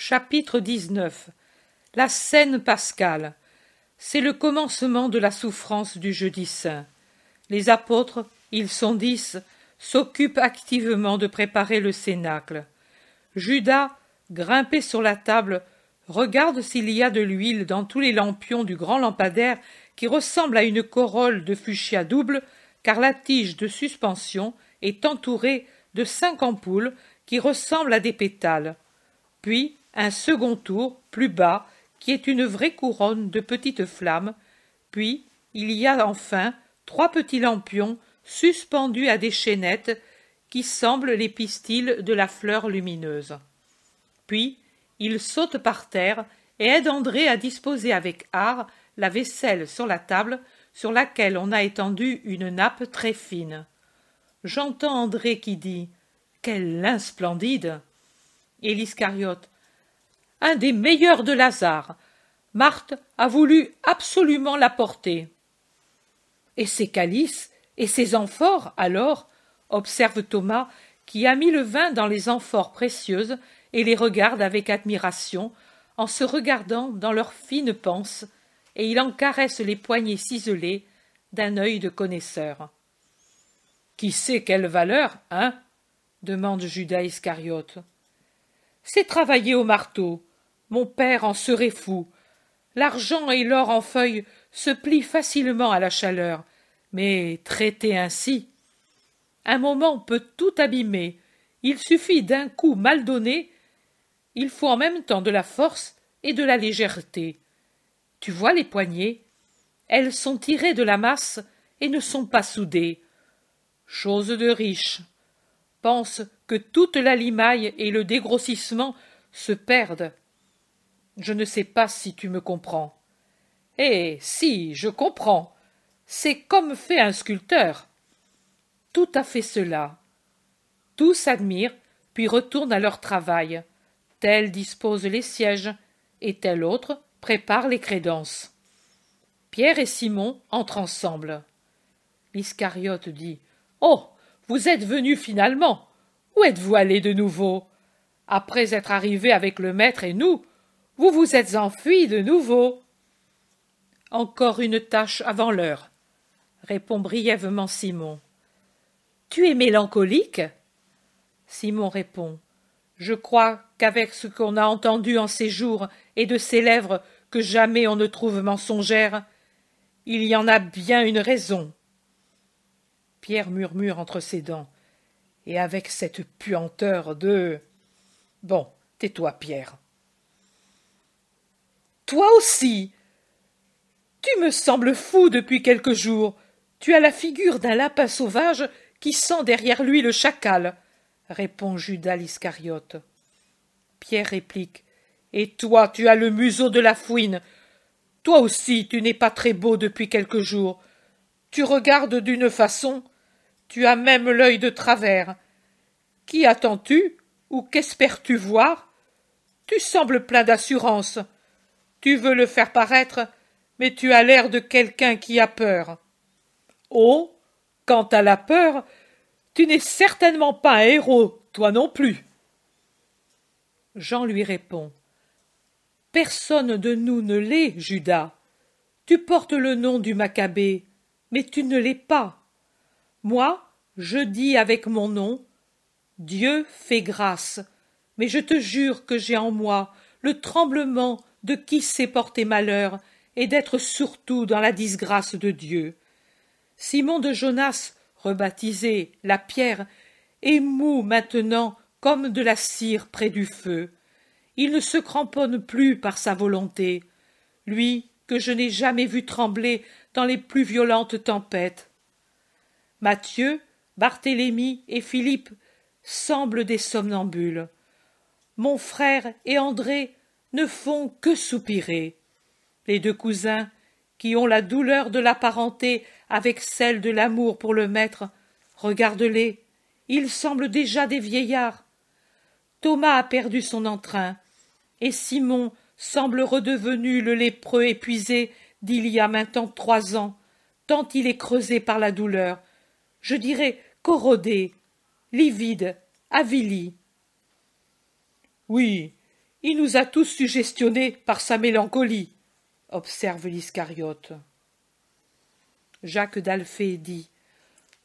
Chapitre 19. La scène pascale. C'est le commencement de la souffrance du jeudi saint. Les apôtres, ils sont 10, s'occupent activement de préparer le cénacle. Judas, grimpé sur la table, regarde s'il y a de l'huile dans tous les lampions du grand lampadaire qui ressemble à une corolle de fuchsia double, car la tige de suspension est entourée de 5 ampoules qui ressemblent à des pétales. Puis un second tour, plus bas, qui est une vraie couronne de petites flammes, puis il y a enfin 3 petits lampions suspendus à des chaînettes qui semblent les pistils de la fleur lumineuse. Puis il saute par terre et aide André à disposer avec art la vaisselle sur la table sur laquelle on a étendu une nappe très fine. J'entends André qui dit « Quel lin splendide !» Et l'Iscariote « Un des meilleurs de Lazare. Marthe a voulu absolument l'apporter. »« Et ses calices et ses amphores, alors ?» observe Thomas, qui a mis le vin dans les amphores précieuses et les regarde avec admiration, en se regardant dans leurs fines panses, et il en caresse les poignets ciselés d'un œil de connaisseur. « Qui sait quelle valeur, hein ?» demande Judas Iscariote. « C'est travailler au marteau. Mon père en serait fou. L'argent et l'or en feuilles se plient facilement à la chaleur, mais traité ainsi, un moment peut tout abîmer. Il suffit d'un coup mal donné. Il faut en même temps de la force et de la légèreté. Tu vois les poignées? Elles sont tirées de la masse et ne sont pas soudées. Chose de riche. Pense que toute la limaille et le dégrossissement se perdent. Je ne sais pas si tu me comprends. Eh, si, je comprends. C'est comme fait un sculpteur. Tout à fait cela. Tous admirent, puis retournent à leur travail. Tel dispose les sièges, et tel autre prépare les crédences. Pierre et Simon entrent ensemble. L'Iscariote dit « Oh, vous êtes venus finalement. Où êtes-vous allés de nouveau? Après être arrivés avec le maître et nous, vous vous êtes enfuis de nouveau. » « Encore une tâche avant l'heure, » répond brièvement Simon. « Tu es mélancolique ?» Simon répond. « Je crois qu'avec ce qu'on a entendu en ces jours et de ces lèvres que jamais on ne trouve mensongères, il y en a bien une raison. » Pierre murmure entre ses dents. « Et avec cette puanteur de... » Bon, tais-toi, Pierre. « Toi aussi! Tu me sembles fou depuis quelques jours. Tu as la figure d'un lapin sauvage qui sent derrière lui le chacal, » répond Judas l'Iscariote. Pierre réplique. « Et toi, tu as le museau de la fouine. Toi aussi, tu n'es pas très beau depuis quelques jours. Tu regardes d'une façon, tu as même l'œil de travers. Qui attends-tu, ou qu'espères-tu voir? Tu sembles plein d'assurance. Tu veux le faire paraître, mais tu as l'air de quelqu'un qui a peur. Oh, quant à la peur, tu n'es certainement pas un héros, toi non plus. » Jean lui répond. « Personne de nous ne l'est, Judas. Tu portes le nom du Maccabée, mais tu ne l'es pas. Moi, je dis avec mon nom, Dieu fait grâce, mais je te jure que j'ai en moi le tremblement de qui sait porter malheur et d'être surtout dans la disgrâce de Dieu. Simon de Jonas, rebaptisé la Pierre, est mou maintenant comme de la cire près du feu. Il ne se cramponne plus par sa volonté, lui que je n'ai jamais vu trembler dans les plus violentes tempêtes. Matthieu, Barthélemy et Philippe semblent des somnambules. Mon frère et André ne font que soupirer. Les 2 cousins, qui ont la douleur de la parenté avec celle de l'amour pour le maître, regarde-les, ils semblent déjà des vieillards. Thomas a perdu son entrain, et Simon semble redevenu le lépreux épuisé d'il y a maintenant 3 ans, tant il est creusé par la douleur, je dirais corrodé, livide, avili. « Oui, Il nous a tous suggestionnés par sa mélancolie, observe l'Iscariote. Jacques d'Alphée dit: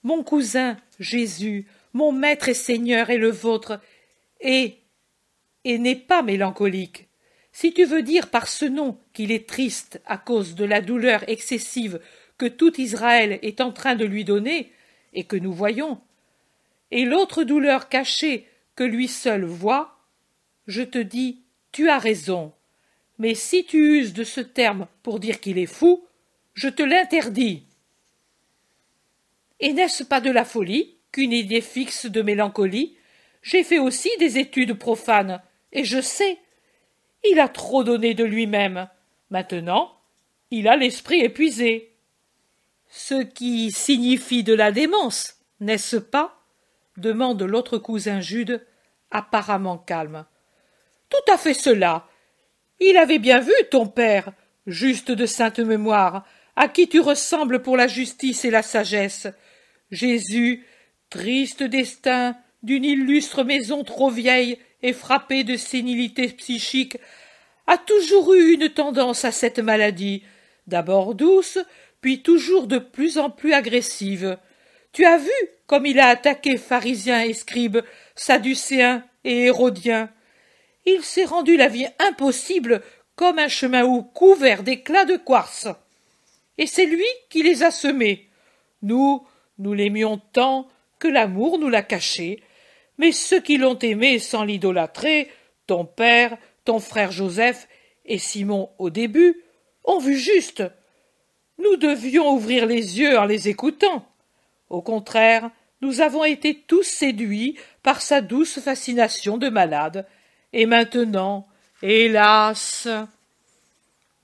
Mon cousin Jésus, mon maître et Seigneur et le vôtre, et n'est pas mélancolique. Si tu veux dire par ce nom qu'il est triste à cause de la douleur excessive que tout Israël est en train de lui donner, et que nous voyons, et l'autre douleur cachée que lui seul voit, je te dis, tu as raison. Mais si tu uses de ce terme pour dire qu'il est fou, je te l'interdis. Et n'est-ce pas de la folie qu'une idée fixe de mélancolie? J'ai fait aussi des études profanes, et je sais. Il a trop donné de lui-même. Maintenant, il a l'esprit épuisé. Ce qui signifie de la démence, n'est-ce pas? Demande l'autre cousin Jude, apparemment calme. Tout à fait cela. Il avait bien vu ton père, juste de sainte mémoire, à qui tu ressembles pour la justice et la sagesse. Jésus, triste destin d'une illustre maison trop vieille et frappée de sénilité psychique, a toujours eu une tendance à cette maladie, d'abord douce, puis toujours de plus en plus agressive. Tu as vu comme il a attaqué pharisiens et scribes, sadducéens et hérodiens. Il s'est rendu la vie impossible comme un chemin hou couvert d'éclats de quartz. Et c'est lui qui les a semés. Nous l'aimions tant que l'amour nous l'a caché. Mais ceux qui l'ont aimé sans l'idolâtrer, ton père, ton frère Joseph et Simon au début, ont vu juste. Nous devions ouvrir les yeux en les écoutant. Au contraire, nous avons été tous séduits par sa douce fascination de malade. Et maintenant, hélas!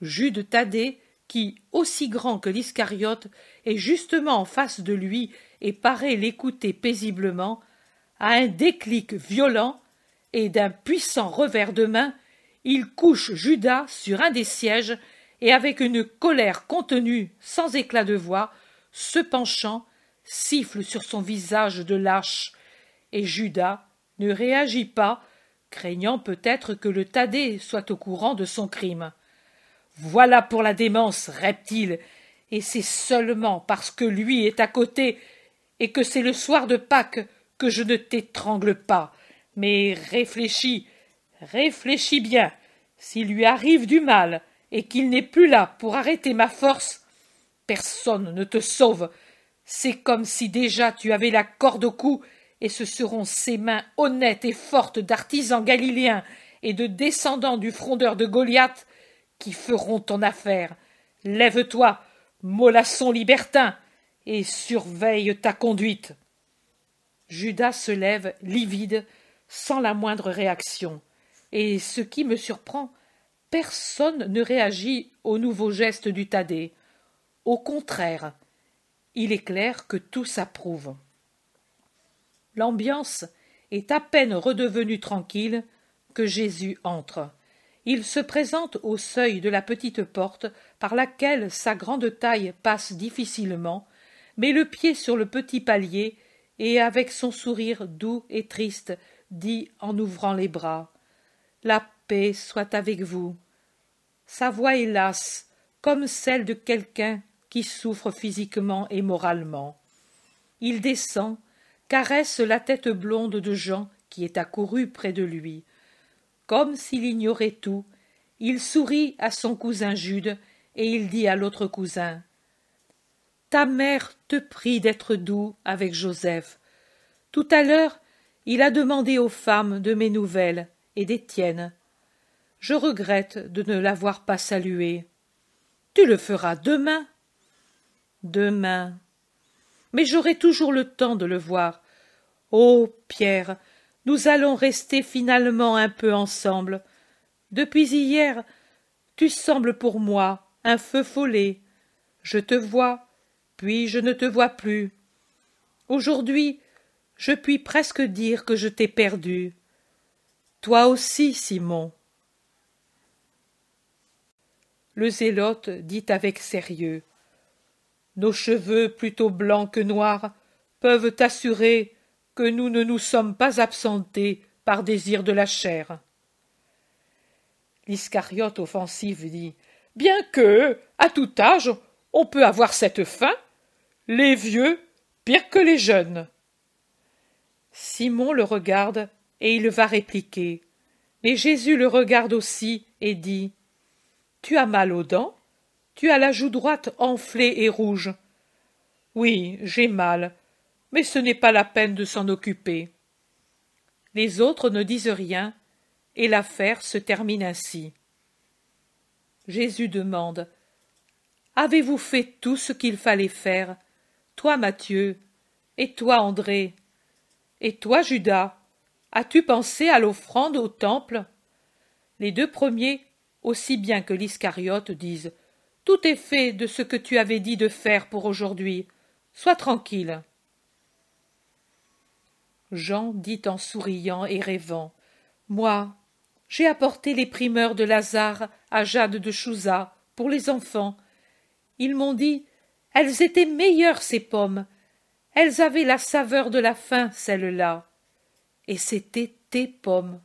Jude Thaddée, qui, aussi grand que l'Iscariote, est justement en face de lui et paraît l'écouter paisiblement, a un déclic violent, et d'un puissant revers de main, il couche Judas sur un des sièges, et avec une colère contenue, sans éclat de voix, se penchant, siffle sur son visage de lâche, et Judas ne réagit pas, craignant peut-être que le Thaddée soit au courant de son crime. Voilà pour la démence, reptile, et c'est seulement parce que lui est à côté et que c'est le soir de Pâques que je ne t'étrangle pas. Mais réfléchis bien. S'il lui arrive du mal et qu'il n'est plus là pour arrêter ma force, personne ne te sauve. C'est comme si déjà tu avais la corde au cou, et ce seront ces mains honnêtes et fortes d'artisans galiléens et de descendants du frondeur de Goliath qui feront ton affaire. Lève-toi, mollasson libertin, et surveille ta conduite. Judas se lève, livide, sans la moindre réaction. Et ce qui me surprend, personne ne réagit au nouveau geste du Thaddée. Au contraire, il est clair que tous approuvent. L'ambiance est à peine redevenue tranquille que Jésus entre. Il se présente au seuil de la petite porte par laquelle sa grande taille passe difficilement, met le pied sur le petit palier et, avec son sourire doux et triste, dit en ouvrant les bras: « La paix soit avec vous. » Sa voix est lasse, comme celle de quelqu'un qui souffre physiquement et moralement. Il descend, caresse la tête blonde de Jean qui est accouru près de lui. Comme s'il ignorait tout, il sourit à son cousin Jude et il dit à l'autre cousin: « Ta mère te prie d'être doux avec Joseph. Tout à l'heure, il a demandé aux femmes de mes nouvelles et des tiennes. Je regrette de ne l'avoir pas salué. Tu le feras demain. » Demain. Mais j'aurai toujours le temps de le voir. Oh, Pierre, nous allons rester finalement un peu ensemble. Depuis hier, tu sembles pour moi un feu follet. Je te vois, puis je ne te vois plus. Aujourd'hui, je puis presque dire que je t'ai perdu. Toi aussi, Simon. Le zélote dit avec sérieux: Nos cheveux plutôt blancs que noirs peuvent assurer que nous ne nous sommes pas absentés par désir de la chair. L'Iscariote offensif dit « Bien que, à tout âge, on peut avoir cette faim, les vieux, pire que les jeunes. » Simon le regarde et il va répliquer. Mais Jésus le regarde aussi et dit « Tu as mal aux dents? Tu as la joue droite enflée et rouge. »« Oui, j'ai mal, mais ce n'est pas la peine de s'en occuper. » Les autres ne disent rien, et l'affaire se termine ainsi. Jésus demande « Avez-vous fait tout ce qu'il fallait faire, toi Matthieu, et toi André, et toi Judas, as-tu pensé à l'offrande au temple ?» Les deux premiers, aussi bien que l'Iscariote, disent « Tout est fait de ce que tu avais dit de faire pour aujourd'hui. Sois tranquille. » Jean dit en souriant et rêvant « Moi, j'ai apporté les primeurs de Lazare à Jade de Chouza pour les enfants. Ils m'ont dit « Elles étaient meilleures, ces pommes. Elles avaient la saveur de la faim, celles-là. » Et c'était tes pommes.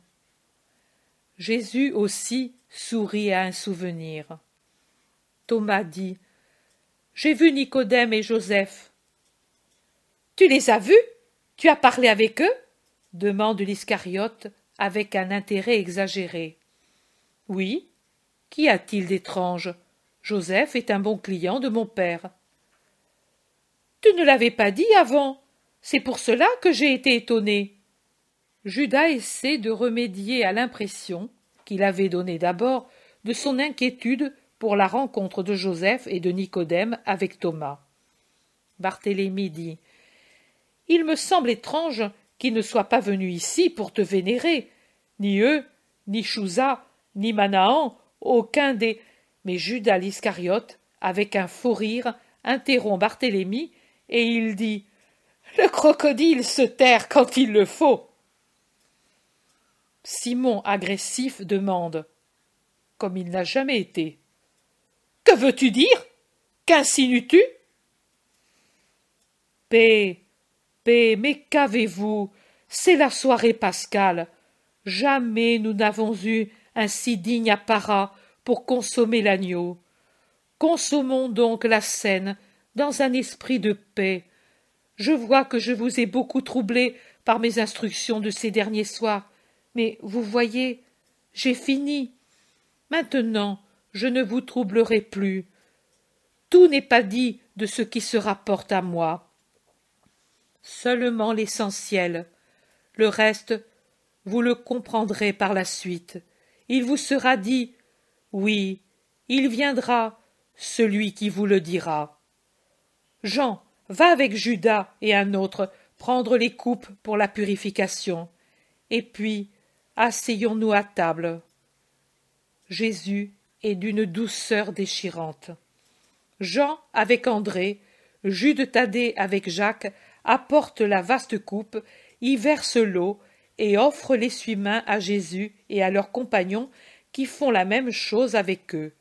Jésus aussi sourit à un souvenir. Thomas dit « J'ai vu Nicodème et Joseph. »« Tu les as vus? Tu as parlé avec eux ?» demande l'Iscariote avec un intérêt exagéré. « Oui. Qu'y a-t-il d'étrange? Joseph est un bon client de mon père. »« Tu ne l'avais pas dit avant. C'est pour cela que j'ai été étonné. » Judas essaie de remédier à l'impression qu'il avait donnée d'abord de son inquiétude pour la rencontre de Joseph et de Nicodème avec Thomas. Barthélemy dit « Il me semble étrange qu'ils ne soient pas venus ici pour te vénérer. Ni eux, ni Chouza, ni Manahan, aucun des... » Mais Judas l'Iscariote, avec un faux rire, interrompt Barthélemy et il dit « Le crocodile se terre quand il le faut. » Simon, agressif, demande, comme il n'a jamais été. « Que veux-tu dire? Qu'insinues-tu » ? Paix, mais qu'avez-vous? C'est la soirée pascale. Jamais nous n'avons eu un si digne apparat pour consommer l'agneau. Consommons donc la scène dans un esprit de paix. Je vois que je vous ai beaucoup troublé par mes instructions de ces derniers soirs, mais vous voyez, j'ai fini. Maintenant, je ne vous troublerai plus. Tout n'est pas dit de ce qui se rapporte à moi. Seulement l'essentiel. Le reste, vous le comprendrez par la suite. Il vous sera dit, oui, il viendra, celui qui vous le dira. Jean, va avec Judas et un autre prendre les coupes pour la purification. Et puis, asseyons-nous à table. Jésus est d'une douceur déchirante. Jean avec André, Jude Thaddée avec Jacques apporte la vaste coupe, y verse l'eau et offre l'essuie-main à Jésus et à leurs compagnons qui font la même chose avec eux.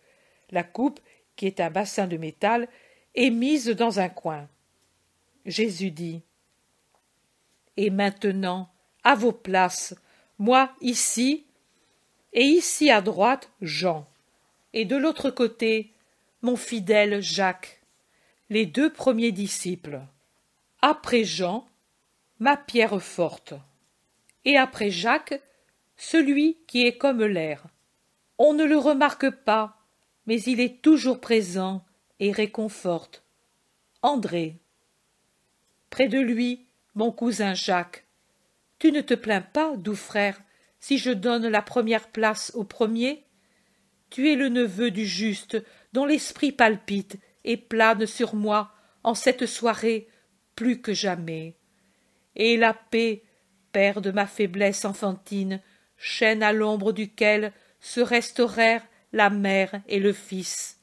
La coupe, qui est un bassin de métal, est mise dans un coin. Jésus dit « Et maintenant, à vos places, moi ici, et ici à droite Jean, et de l'autre côté mon fidèle Jacques, les deux premiers disciples. Après Jean, ma pierre forte, et après Jacques, celui qui est comme l'air. On ne le remarque pas, mais il est toujours présent et réconforte. André. Près de lui, mon cousin Jacques. Tu ne te plains pas, doux frère, si je donne la première place au premier? Tu es le neveu du juste, dont l'esprit palpite et plane sur moi en cette soirée plus que jamais. Et la paix, père de ma faiblesse enfantine, chêne à l'ombre duquel se restaurèrent la mère et le fils.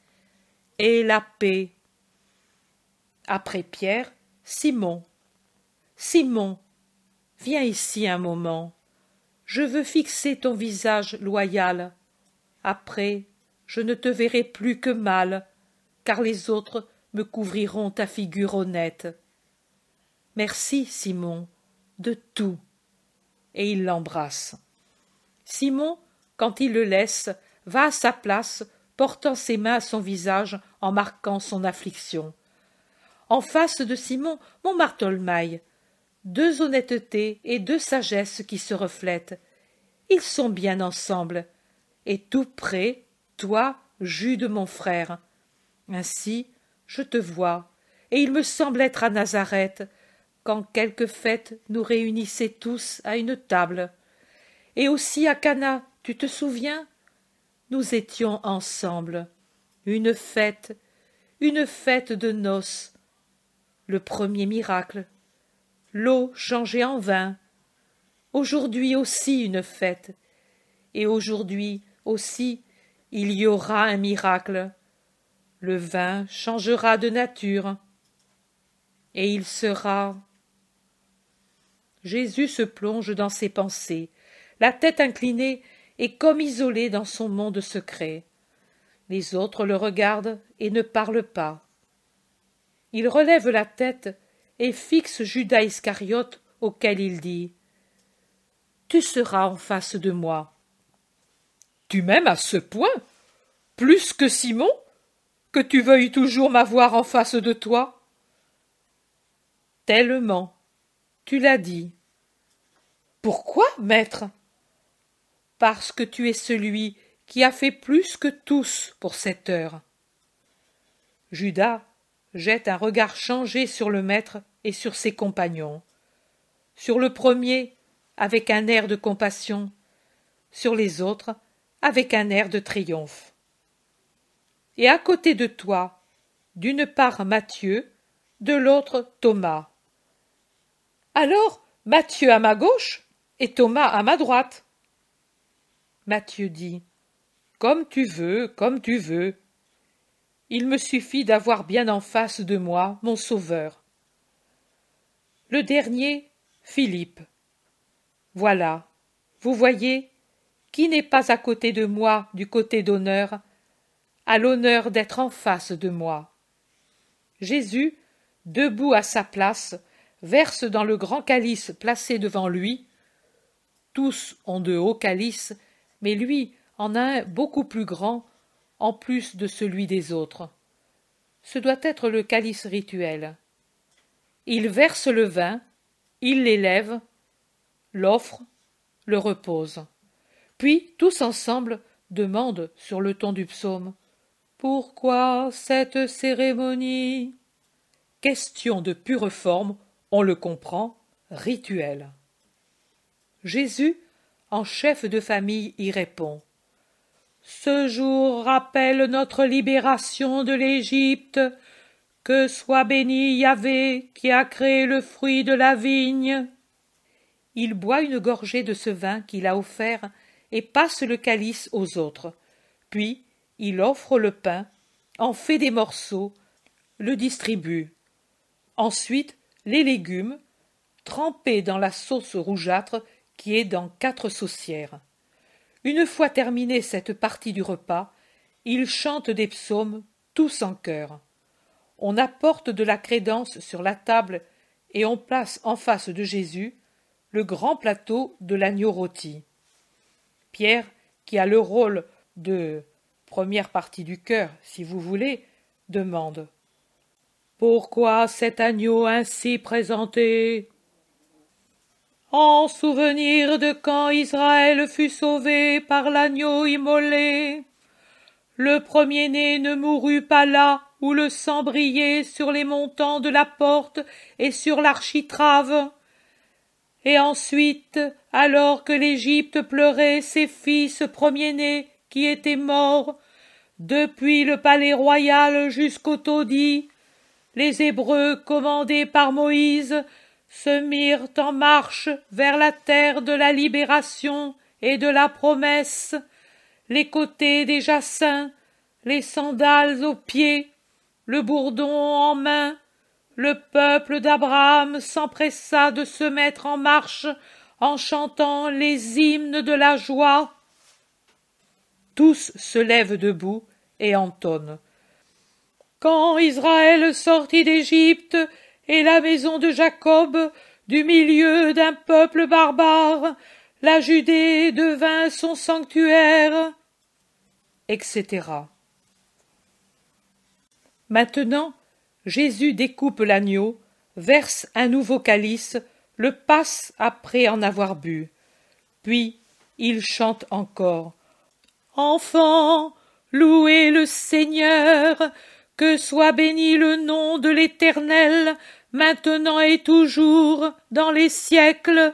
Et la paix. Après Pierre, Simon. Simon, viens ici un moment. Je veux fixer ton visage loyal. Après, je ne te verrai plus que mal, car les autres me couvriront ta figure honnête. Merci, Simon, de tout. Et il l'embrasse. Simon, quand il le laisse, va à sa place, portant ses mains à son visage en marquant son affliction. En face de Simon, mon Bartholomaï, deux honnêtetés et deux sagesses qui se reflètent. Ils sont bien ensemble. Et tout près, toi, Jude mon frère. Ainsi, je te vois, et il me semble être à Nazareth, quand quelque fête nous réunissait tous à une table. Et aussi à Cana, tu te souviens? Nous étions ensemble. Une fête de noces. Le premier miracle. L'eau changée en vin. Aujourd'hui aussi une fête. Et aujourd'hui aussi il y aura un miracle. Le vin changera de nature. Et il sera... Jésus se plonge dans ses pensées, la tête inclinée et comme isolé dans son monde secret. Les autres le regardent et ne parlent pas. Il relève la tête et fixe Judas Iscariote auquel il dit « Tu seras en face de moi. »« Tu m'aimes à ce point, plus que Simon, que tu veuilles toujours m'avoir en face de toi ?»« Tellement, tu l'as dit. »« Pourquoi, maître ?»« Parce que tu es celui qui a fait plus que tous pour cette heure. » Judas jette un regard changé sur le maître et sur ses compagnons. Sur le premier, avec un air de compassion, sur les autres, avec un air de triomphe. Et à côté de toi, d'une part Matthieu, de l'autre Thomas. Alors, Matthieu à ma gauche et Thomas à ma droite. Matthieu dit « Comme tu veux, comme tu veux. Il me suffit d'avoir bien en face de moi mon Sauveur. » Le dernier, Philippe. Voilà, vous voyez, qui n'est pas à côté de moi du côté d'honneur, a l'honneur d'être en face de moi. Jésus, debout à sa place, verse dans le grand calice placé devant lui. Tous ont de hauts calices, mais lui en a un beaucoup plus grand, en plus de celui des autres. Ce doit être le calice rituel. Il verse le vin, il l'élève, l'offre, le repose. Puis, tous ensemble, demandent sur le ton du psaume « Pourquoi cette cérémonie ?» Question de pure forme, on le comprend, rituel. Jésus, en chef de famille, y répond « Ce jour rappelle notre libération de l'Égypte. Que soit béni Yahvé qui a créé le fruit de la vigne. » Il boit une gorgée de ce vin qu'il a offert et passe le calice aux autres. Puis il offre le pain, en fait des morceaux, le distribue. Ensuite, les légumes, trempés dans la sauce rougeâtre qui est dans 4 saucières. Une fois terminée cette partie du repas, il chante des psaumes, tous en chœur. On apporte de la crédence sur la table et on place en face de Jésus le grand plateau de l'agneau rôti. Pierre, qui a le rôle de première partie du chœur, si vous voulez, demande « Pourquoi cet agneau ainsi présenté ?» En souvenir de quand Israël fut sauvé par l'agneau immolé. Le premier-né ne mourut pas là où le sang brillait sur les montants de la porte et sur l'architrave. Et ensuite, alors que l'Égypte pleurait ses fils premiers-nés qui étaient morts, depuis le palais royal jusqu'au taudis, les Hébreux, commandés par Moïse, se mirent en marche vers la terre de la libération et de la promesse, les côtés déjà saints, les sandales aux pieds, le bourdon en main. Le peuple d'Abraham s'empressa de se mettre en marche en chantant les hymnes de la joie. Tous se lèvent debout et entonnent. Quand Israël sortit d'Égypte et la maison de Jacob du milieu d'un peuple barbare, la Judée devint son sanctuaire. etc. Maintenant, Jésus découpe l'agneau, verse un nouveau calice, le passe après en avoir bu. Puis il chante encore. Enfants, louez le Seigneur, que soit béni le nom de l'Éternel, maintenant et toujours, dans les siècles.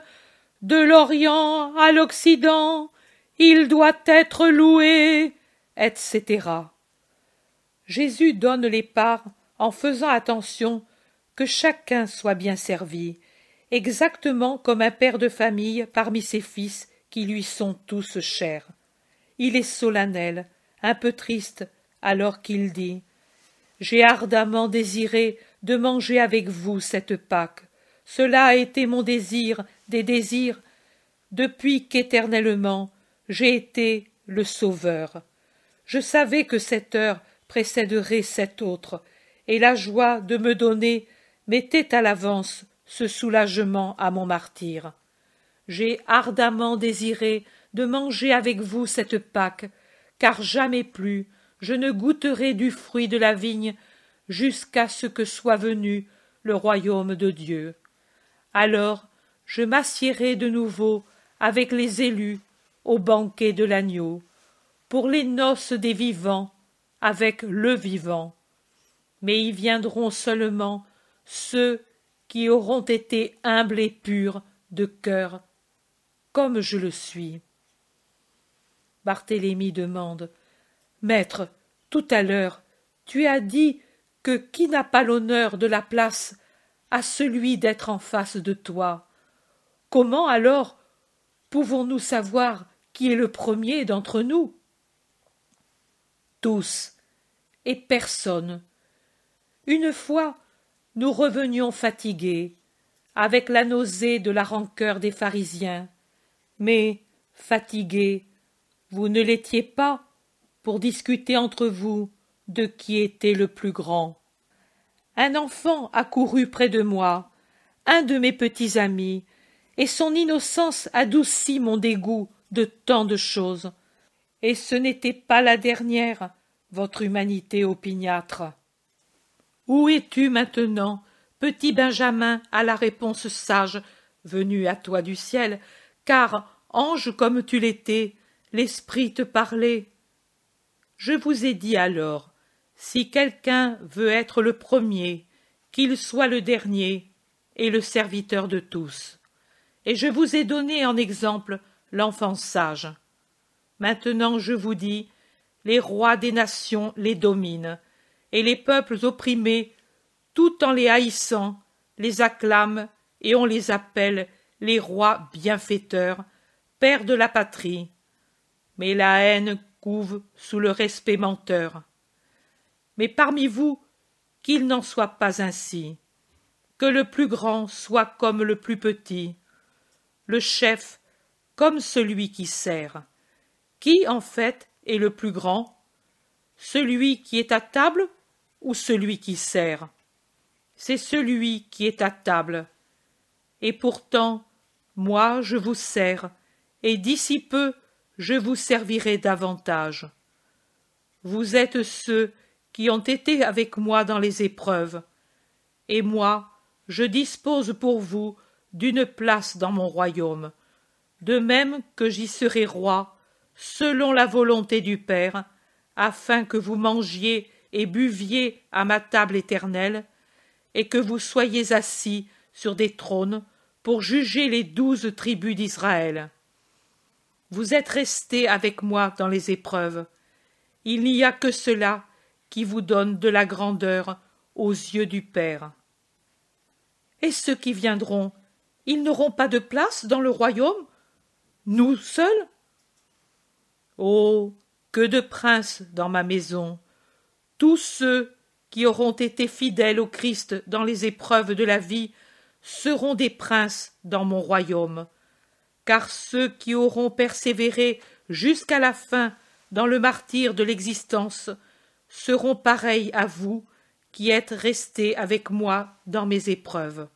De l'Orient à l'Occident, il doit être loué, etc. Jésus donne les parts en faisant attention que chacun soit bien servi, exactement comme un père de famille parmi ses fils qui lui sont tous chers. Il est solennel, un peu triste, alors qu'il dit « J'ai ardemment désiré de manger avec vous cette Pâque. Cela a été mon désir des désirs, depuis qu'éternellement j'ai été le Sauveur. Je savais que cette heure précéderait cette autre, et la joie de me donner mettait à l'avance ce soulagement à mon martyre. J'ai ardemment désiré de manger avec vous cette Pâque, car jamais plus je ne goûterai du fruit de la vigne jusqu'à ce que soit venu le royaume de Dieu. Alors je m'assiérai de nouveau avec les élus au banquet de l'agneau, pour les noces des vivants avec le vivant. Mais y viendront seulement ceux qui auront été humbles et purs de cœur, comme je le suis. Barthélemy demande « Maître, tout à l'heure, tu as dit que qui n'a pas l'honneur de la place a celui d'être en face de toi. Comment alors pouvons-nous savoir qui est le premier d'entre nous ?» Tous, et personne. Une fois, nous revenions fatigués, avec la nausée de la rancœur des pharisiens. Mais, fatigués, vous ne l'étiez pas pour discuter entre vous de qui était le plus grand. Un enfant accourut près de moi, un de mes petits amis, et son innocence adoucit mon dégoût de tant de choses. Et ce n'était pas la dernière, votre humanité opiniâtre. Où es-tu maintenant, petit Benjamin, à la réponse sage, venue à toi du ciel, car, ange comme tu l'étais, l'esprit te parlait. Je vous ai dit alors, si quelqu'un veut être le premier, qu'il soit le dernier et le serviteur de tous. Et je vous ai donné en exemple l'enfant sage. Maintenant je vous dis, les rois des nations les dominent, et les peuples opprimés, tout en les haïssant, les acclament, et on les appelle les rois bienfaiteurs, pères de la patrie. Mais la haine couve sous le respect menteur. Mais parmi vous, qu'il n'en soit pas ainsi, que le plus grand soit comme le plus petit, le chef comme celui qui sert. Qui, en fait, est le plus grand? Celui qui est à table ou celui qui sert? C'est celui qui est à table. Et pourtant, moi je vous sers, et d'ici peu je vous servirai davantage. Vous êtes ceux qui ont été avec moi dans les épreuves, et moi je dispose pour vous d'une place dans mon royaume, de même que j'y serai roi, selon la volonté du Père, afin que vous mangiez et buviez à ma table éternelle, et que vous soyez assis sur des trônes pour juger les 12 tribus d'Israël. Vous êtes restés avec moi dans les épreuves. Il n'y a que cela qui vous donne de la grandeur aux yeux du Père. Et ceux qui viendront, ils n'auront pas de place dans le royaume? Nous seuls? Oh, que de princes dans ma maison! Tous ceux qui auront été fidèles au Christ dans les épreuves de la vie seront des princes dans mon royaume, car ceux qui auront persévéré jusqu'à la fin dans le martyre de l'existence seront pareils à vous qui êtes restés avec moi dans mes épreuves.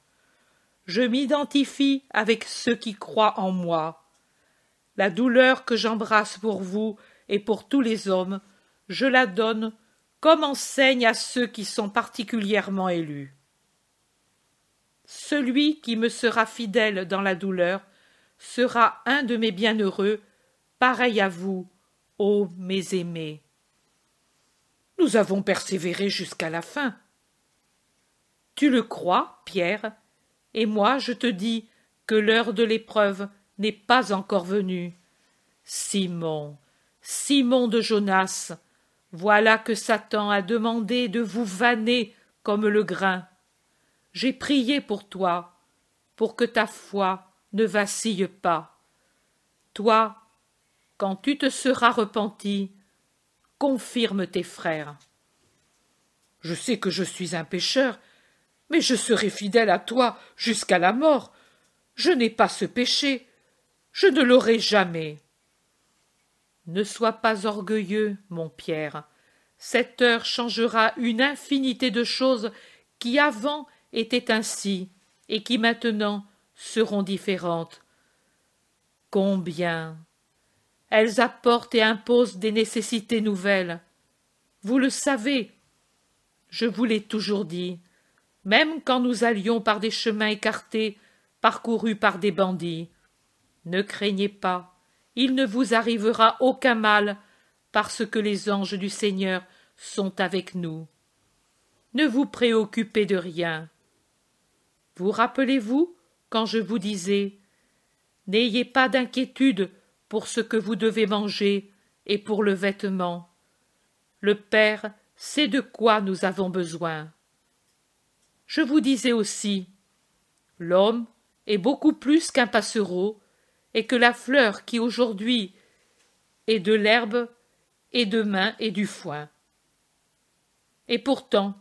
Je m'identifie avec ceux qui croient en moi. La douleur que j'embrasse pour vous et pour tous les hommes, je la donne comme enseigne à ceux qui sont particulièrement élus. Celui qui me sera fidèle dans la douleur sera un de mes bienheureux, pareil à vous, ô mes aimés. Nous avons persévéré jusqu'à la fin. Tu le crois, Pierre, et moi je te dis que l'heure de l'épreuve n'est pas encore venue. Simon, Simon de Jonas, voilà que Satan a demandé de vous vanner comme le grain. J'ai prié pour toi, pour que ta foi ne vacille pas. Toi, quand tu te seras repenti, confirme tes frères. Je sais que je suis un pécheur, mais je serai fidèle à toi jusqu'à la mort. Je n'ai pas ce péché, je ne l'aurai jamais. Ne sois pas orgueilleux, mon Pierre. Cette heure changera une infinité de choses qui avant étaient ainsi et qui maintenant seront différentes. Combien elles apportent et imposent des nécessités nouvelles. Vous le savez, je vous l'ai toujours dit, même quand nous allions par des chemins écartés, parcourus par des bandits. Ne craignez pas, il ne vous arrivera aucun mal, parce que les anges du Seigneur sont avec nous. Ne vous préoccupez de rien. Vous rappelez-vous quand je vous disais « N'ayez pas d'inquiétude pour ce que vous devez manger et pour le vêtement. Le Père sait de quoi nous avons besoin. » Je vous disais aussi « L'homme est beaucoup plus qu'un passereau, et que la fleur qui aujourd'hui est de l'herbe et demain est du foin. Et pourtant,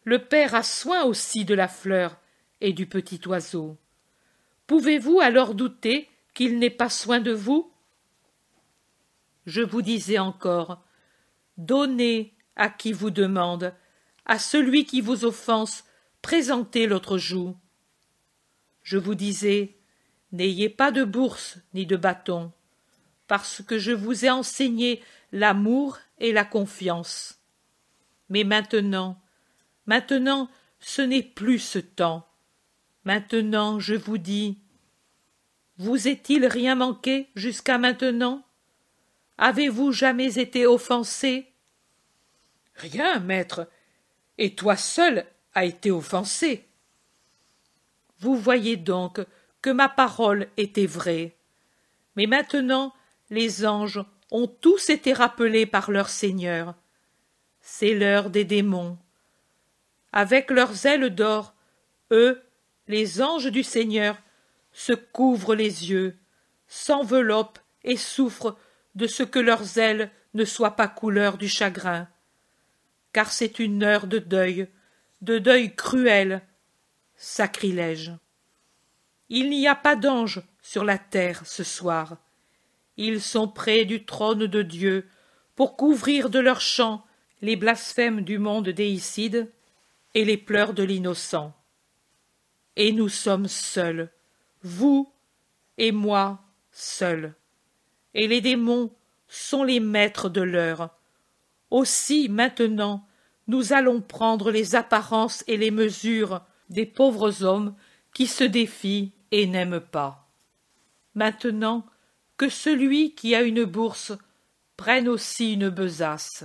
le Père a soin aussi de la fleur et du petit oiseau. Pouvez-vous alors douter qu'il n'ait pas soin de vous? Je vous disais encore, donnez à qui vous demande, à celui qui vous offense, présentez l'autre joue. Je vous disais, n'ayez pas de bourse ni de bâton, parce que je vous ai enseigné l'amour et la confiance. Mais maintenant, ce n'est plus ce temps. Maintenant, je vous dis, vous est-il rien manqué jusqu'à maintenant? Avez-vous jamais été offensé? Rien, maître, et toi seul as été offensé. Vous voyez donc que ma parole était vraie. Mais maintenant, les anges ont tous été rappelés par leur Seigneur. C'est l'heure des démons. Avec leurs ailes d'or, eux, les anges du Seigneur, se couvrent les yeux, s'enveloppent et souffrent de ce que leurs ailes ne soient pas couleur du chagrin. Car c'est une heure de deuil cruel, sacrilège. Il n'y a pas d'anges sur la terre ce soir. Ils sont près du trône de Dieu pour couvrir de leurs chants les blasphèmes du monde déicide et les pleurs de l'innocent. Et nous sommes seuls, vous et moi seuls. Et les démons sont les maîtres de l'heure. Aussi maintenant, nous allons prendre les apparences et les mesures des pauvres hommes qui se défient et n'aiment pas. Maintenant, que celui qui a une bourse prenne aussi une besace.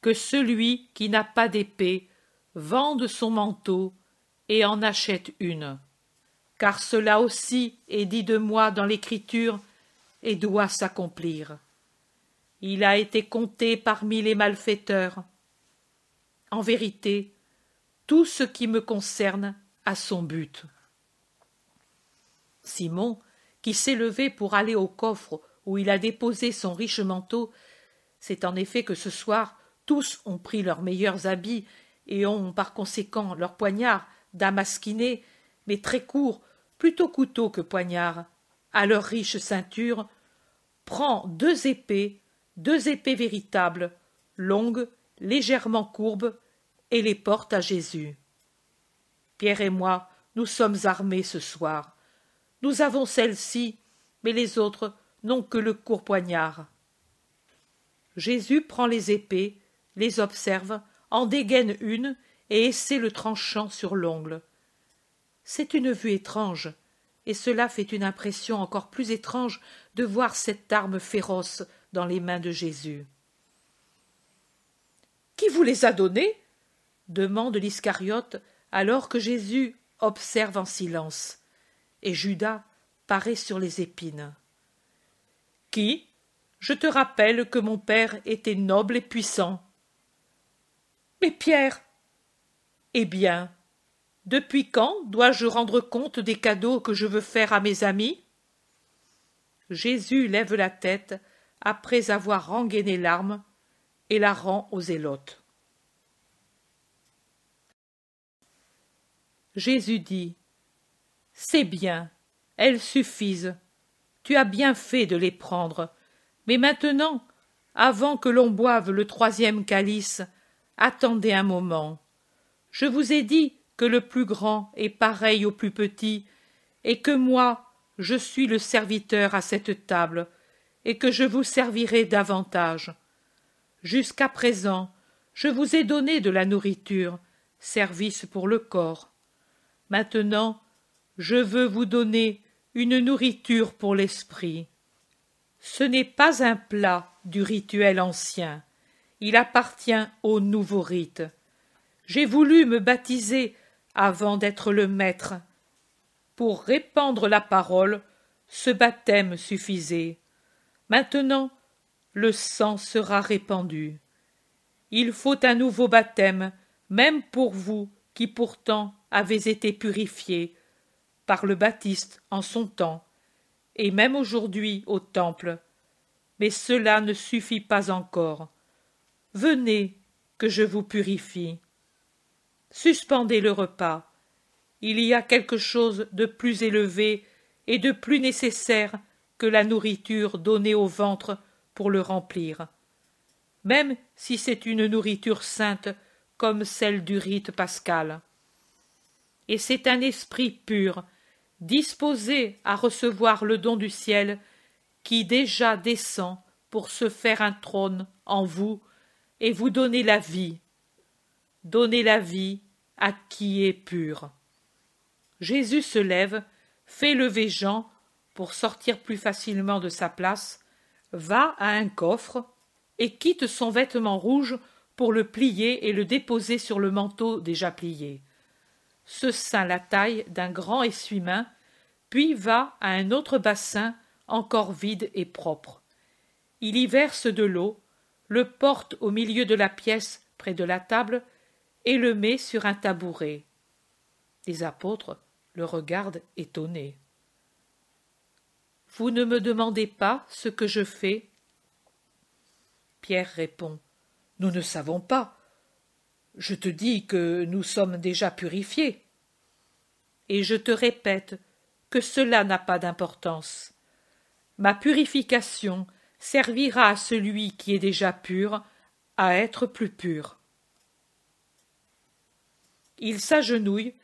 Que celui qui n'a pas d'épée vende son manteau et en achète une. Car cela aussi est dit de moi dans l'Écriture et doit s'accomplir. Il a été compté parmi les malfaiteurs. En vérité, tout ce qui me concerne a son but. Simon, qui s'est levé pour aller au coffre où il a déposé son riche manteau, c'est en effet que ce soir tous ont pris leurs meilleurs habits et ont par conséquent leurs poignards damasquinés, mais très courts, plutôt couteau que poignard, à leur riche ceinture, prend deux épées véritables, longues, légèrement courbes, et les porte à Jésus. Pierre et moi, nous sommes armés ce soir. Nous avons celle-ci, mais les autres n'ont que le court poignard. Jésus prend les épées, les observe, en dégaine une et essaie le tranchant sur l'ongle. C'est une vue étrange, et cela fait une impression encore plus étrange de voir cette arme féroce dans les mains de Jésus. « Qui vous les a donnés ?» demande l'Iscariote, alors que Jésus observe en silence, et Judas paraît sur les épines. « Qui ? Je te rappelle que mon père était noble et puissant. »« Mais Pierre !»« Eh bien, depuis quand dois-je rendre compte des cadeaux que je veux faire à mes amis ?» Jésus lève la tête après avoir rengainé l'arme et la rend aux zélotes. Jésus dit : « C'est bien, elles suffisent. Tu as bien fait de les prendre. Mais maintenant, avant que l'on boive le 3e calice, attendez un moment. Je vous ai dit que le plus grand est pareil au plus petit, et que moi, je suis le serviteur à cette table, et que je vous servirai davantage. Jusqu'à présent, je vous ai donné de la nourriture, service pour le corps. Maintenant, je veux vous donner une nourriture pour l'esprit. Ce n'est pas un plat du rituel ancien, il appartient au nouveau rite. J'ai voulu me baptiser avant d'être le maître. Pour répandre la parole, ce baptême suffisait. Maintenant, le sang sera répandu. Il faut un nouveau baptême, même pour vous qui pourtant avez été purifiés par le Baptiste en son temps, et même aujourd'hui au temple. Mais cela ne suffit pas encore. Venez, que je vous purifie. Suspendez le repas. Il y a quelque chose de plus élevé et de plus nécessaire que la nourriture donnée au ventre pour le remplir, même si c'est une nourriture sainte comme celle du rite pascal. Et c'est un esprit pur, disposé à recevoir le don du ciel, qui déjà descend pour se faire un trône en vous et vous donner la vie. Donnez la vie à qui est pur. Jésus se lève, fait lever Jean pour sortir plus facilement de sa place, va à un coffre et quitte son vêtement rouge pour le plier et le déposer sur le manteau déjà plié. Se ceint la taille d'un grand essuie-main, puis va à un autre bassin encore vide et propre. Il y verse de l'eau, le porte au milieu de la pièce près de la table et le met sur un tabouret. Les apôtres le regardent étonnés. « Vous ne me demandez pas ce que je fais ?» Pierre répond : « Nous ne savons pas. Je te dis que nous sommes déjà purifiés. Et je te répète que cela n'a pas d'importance. Ma purification servira à celui qui est déjà pur à être plus pur. » Il s'agenouille,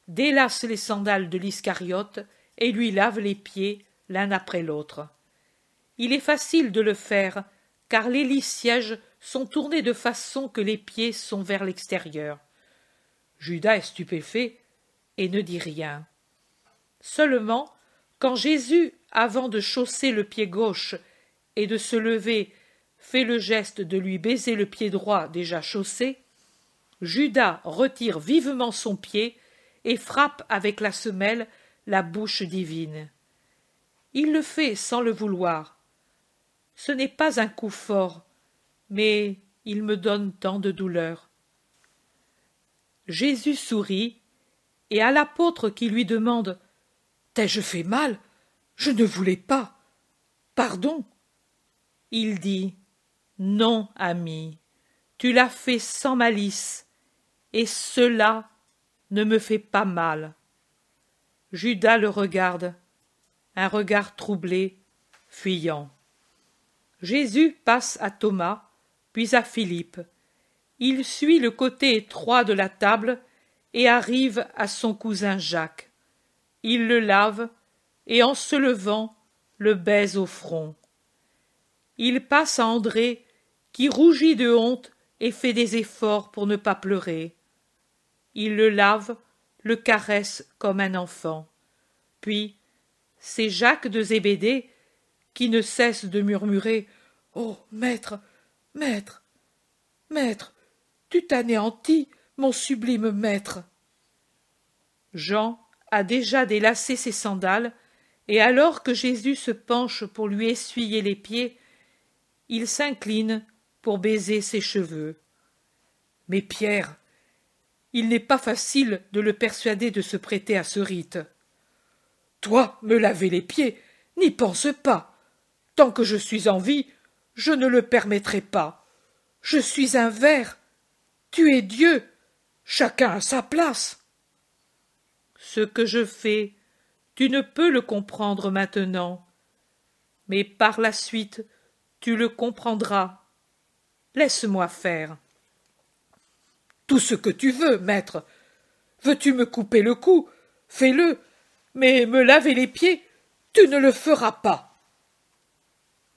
délace les sandales de l'Iscariote et lui lave les pieds l'un après l'autre. Il est facile de le faire, car les lits sièges sont tournés de façon que les pieds sont vers l'extérieur. Judas est stupéfait et ne dit rien. Seulement, quand Jésus, avant de chausser le pied gauche et de se lever, fait le geste de lui baiser le pied droit déjà chaussé, Judas retire vivement son pied et frappe avec la semelle la bouche divine. Il le fait sans le vouloir. Ce n'est pas un coup fort, mais il me donne tant de douleur. Jésus sourit, et à l'apôtre qui lui demande : « T'ai-je fait mal ? Je ne voulais pas. Pardon ?» Il dit : « Non, ami, tu l'as fait sans malice, et cela ne me fait pas mal. » Judas le regarde, un regard troublé, fuyant. Jésus passe à Thomas, puis à Philippe. Il suit le côté étroit de la table et arrive à son cousin Jacques. Il le lave et, en se levant, le baise au front. Il passe à André, qui rougit de honte et fait des efforts pour ne pas pleurer. Il le lave, le caresse comme un enfant. Puis, c'est Jacques de Zébédée qui ne cesse de murmurer « Oh, maître, maître, maître, tu t'anéantis, mon sublime maître !» Jean a déjà délacé ses sandales, et alors que Jésus se penche pour lui essuyer les pieds, il s'incline pour baiser ses cheveux. Mais Pierre, il n'est pas facile de le persuader de se prêter à ce rite. « Toi, me laver les pieds, n'y pense pas. Tant que je suis en vie, je ne le permettrai pas. Je suis un ver. Tu es Dieu. Chacun à sa place. » Ce que je fais, tu ne peux le comprendre maintenant, mais par la suite, tu le comprendras. Laisse-moi faire. Tout ce que tu veux, maître. Veux-tu me couper le cou? Fais-le, mais me laver les pieds, tu ne le feras pas.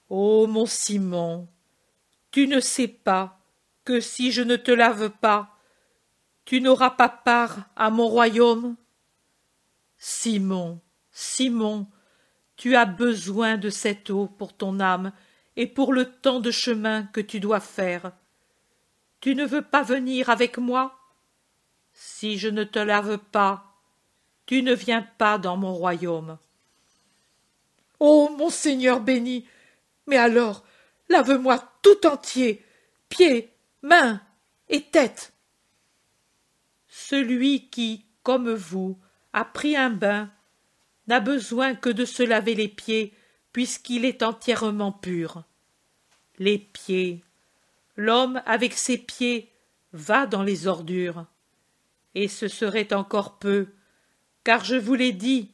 Ô mon Simon, tu ne sais pas que si je ne te lave pas, tu n'auras pas part à mon royaume? Simon, Simon, tu as besoin de cette eau pour ton âme et pour le temps de chemin que tu dois faire. Tu ne veux pas venir avec moi? Si je ne te lave pas, tu ne viens pas dans mon royaume. Ô mon Seigneur béni, mais alors, lave-moi tout entier, pieds, mains et tête. Celui qui, comme vous, a pris un bain, n'a besoin que de se laver les pieds, puisqu'il est entièrement pur. Les pieds. L'homme avec ses pieds va dans les ordures. Et ce serait encore peu, car je vous l'ai dit,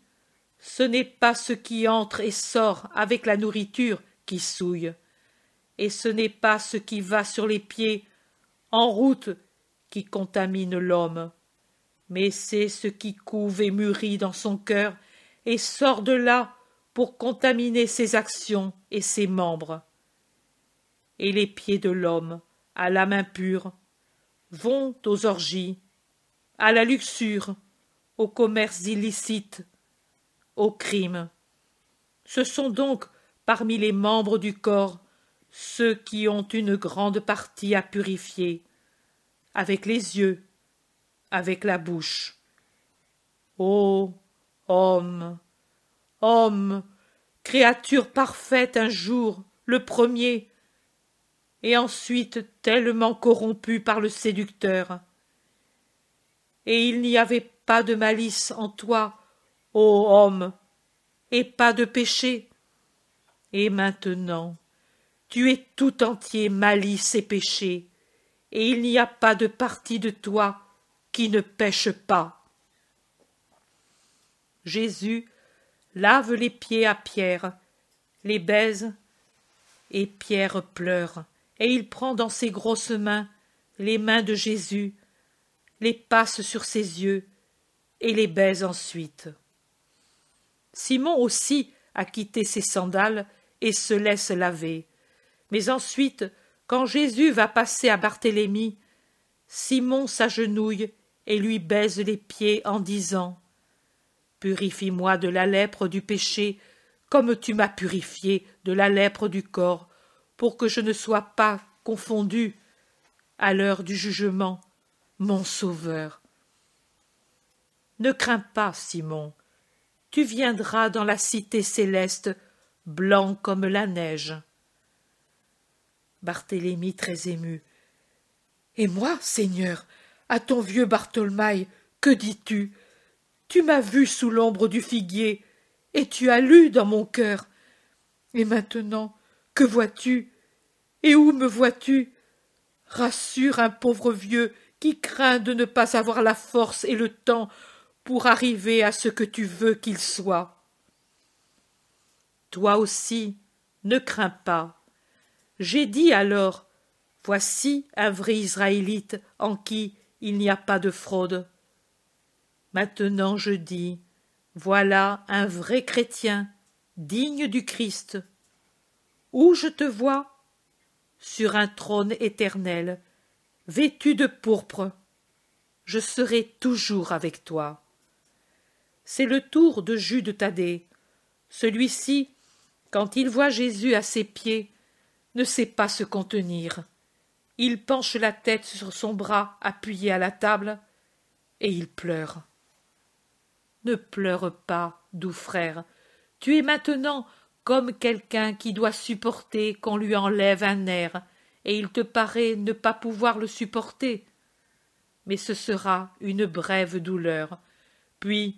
ce n'est pas ce qui entre et sort avec la nourriture qui souille, et ce n'est pas ce qui va sur les pieds en route qui contamine l'homme, mais c'est ce qui couve et mûrit dans son cœur et sort de là pour contaminer ses actions et ses membres. Et les pieds de l'homme, à l'âme impure, vont aux orgies, à la luxure, au commerce illicite, au crime. Ce sont donc, parmi les membres du corps, ceux qui ont une grande partie à purifier, avec les yeux, avec la bouche. Ô homme, homme, créature parfaite un jour, le premier, et ensuite tellement corrompu par le séducteur. Et il n'y avait pas de malice en toi, ô homme, et pas de péché. Et maintenant, tu es tout entier malice et péché, et il n'y a pas de partie de toi qui ne pêche pas. Jésus lave les pieds à Pierre, les baise, et Pierre pleure, et il prend dans ses grosses mains les mains de Jésus, les passe sur ses yeux, et les baise ensuite. Simon aussi a quitté ses sandales et se laisse laver. Mais ensuite, quand Jésus va passer à Barthélemy, Simon s'agenouille et lui baise les pieds en disant « Purifie-moi de la lèpre du péché, comme tu m'as purifié de la lèpre du corps, pour que je ne sois pas confondu à l'heure du jugement, mon Sauveur. » Ne crains pas, Simon, tu viendras dans la cité céleste, blanc comme la neige. Barthélemy très ému. Et moi, Seigneur, à ton vieux Bartholomaï, que dis-tu? Tu m'as vu sous l'ombre du figuier, et tu as lu dans mon cœur. Et maintenant, que vois-tu? Et où me vois-tu? Rassure un pauvre vieux qui craint de ne pas avoir la force et le temps pour arriver à ce que tu veux qu'il soit. Toi aussi, ne crains pas. J'ai dit alors, voici un vrai Israélite en qui il n'y a pas de fraude. Maintenant je dis, voilà un vrai chrétien, digne du Christ. Où je te vois? sur un trône éternel, vêtu de pourpre. Je serai toujours avec toi. C'est le tour de Jude Thaddée. Celui-ci, quand il voit Jésus à ses pieds, ne sait pas se contenir. Il penche la tête sur son bras appuyé à la table, et il pleure. Ne pleure pas, doux frère, tu es maintenant comme quelqu'un qui doit supporter qu'on lui enlève un nerf, et il te paraît ne pas pouvoir le supporter. Mais ce sera une brève douleur, puis,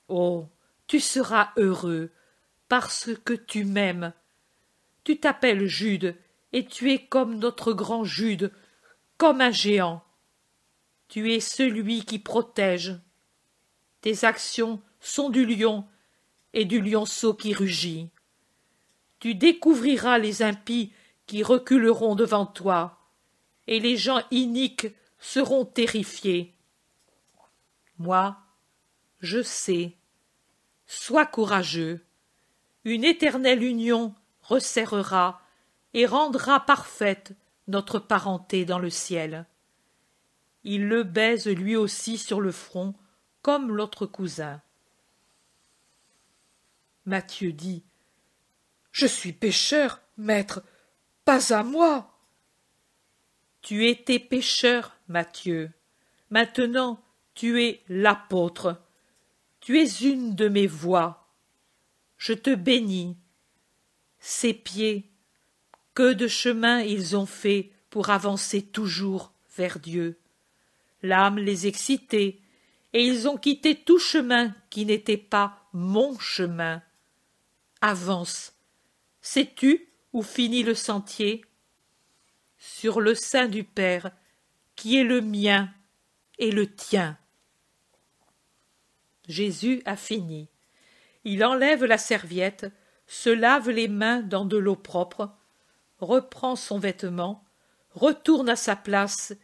oh, tu seras heureux, parce que tu m'aimes. Tu t'appelles Jude, et tu es comme notre grand Jude, comme un géant. Tu es celui qui protège. Tes actions sont du lion, et du lionceau qui rugit. Tu découvriras les impies qui reculeront devant toi, et les gens iniques seront terrifiés. Moi, je sais. Sois courageux. Une éternelle union resserrera et rendra parfaite notre parenté dans le ciel. Il le baise lui aussi sur le front, comme l'autre cousin. Matthieu dit: « Je suis pécheur, maître, pas à moi. » Tu étais pécheur, Matthieu. Maintenant, tu es l'apôtre. Tu es une de mes voix. Je te bénis. Ces pieds, que de chemin ils ont fait pour avancer toujours vers Dieu. L'âme les excitait, et ils ont quitté tout chemin qui n'était pas mon chemin. Avance. Sais-tu où finit le sentier? Sur le sein du Père, qui est le mien et le tien. Jésus a fini. Il enlève la serviette, se lave les mains dans de l'eau propre, reprend son vêtement, retourne à sa place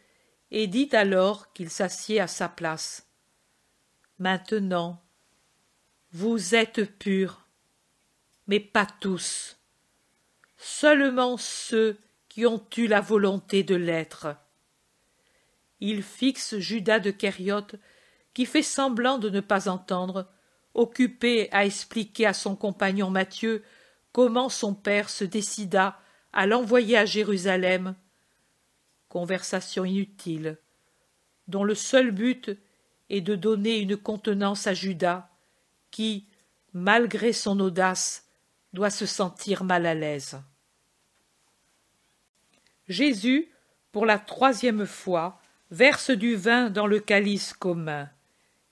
et dit alors qu'il s'assied à sa place. Maintenant, vous êtes purs, mais pas tous, seulement ceux qui ont eu la volonté de l'être. Il fixe Judas de Kériote, qui fait semblant de ne pas entendre, occupé à expliquer à son compagnon Matthieu comment son père se décida à l'envoyer à Jérusalem. Conversation inutile, dont le seul but est de donner une contenance à Judas, qui, malgré son audace, doit se sentir mal à l'aise. Jésus, pour la 3e fois, verse du vin dans le calice commun.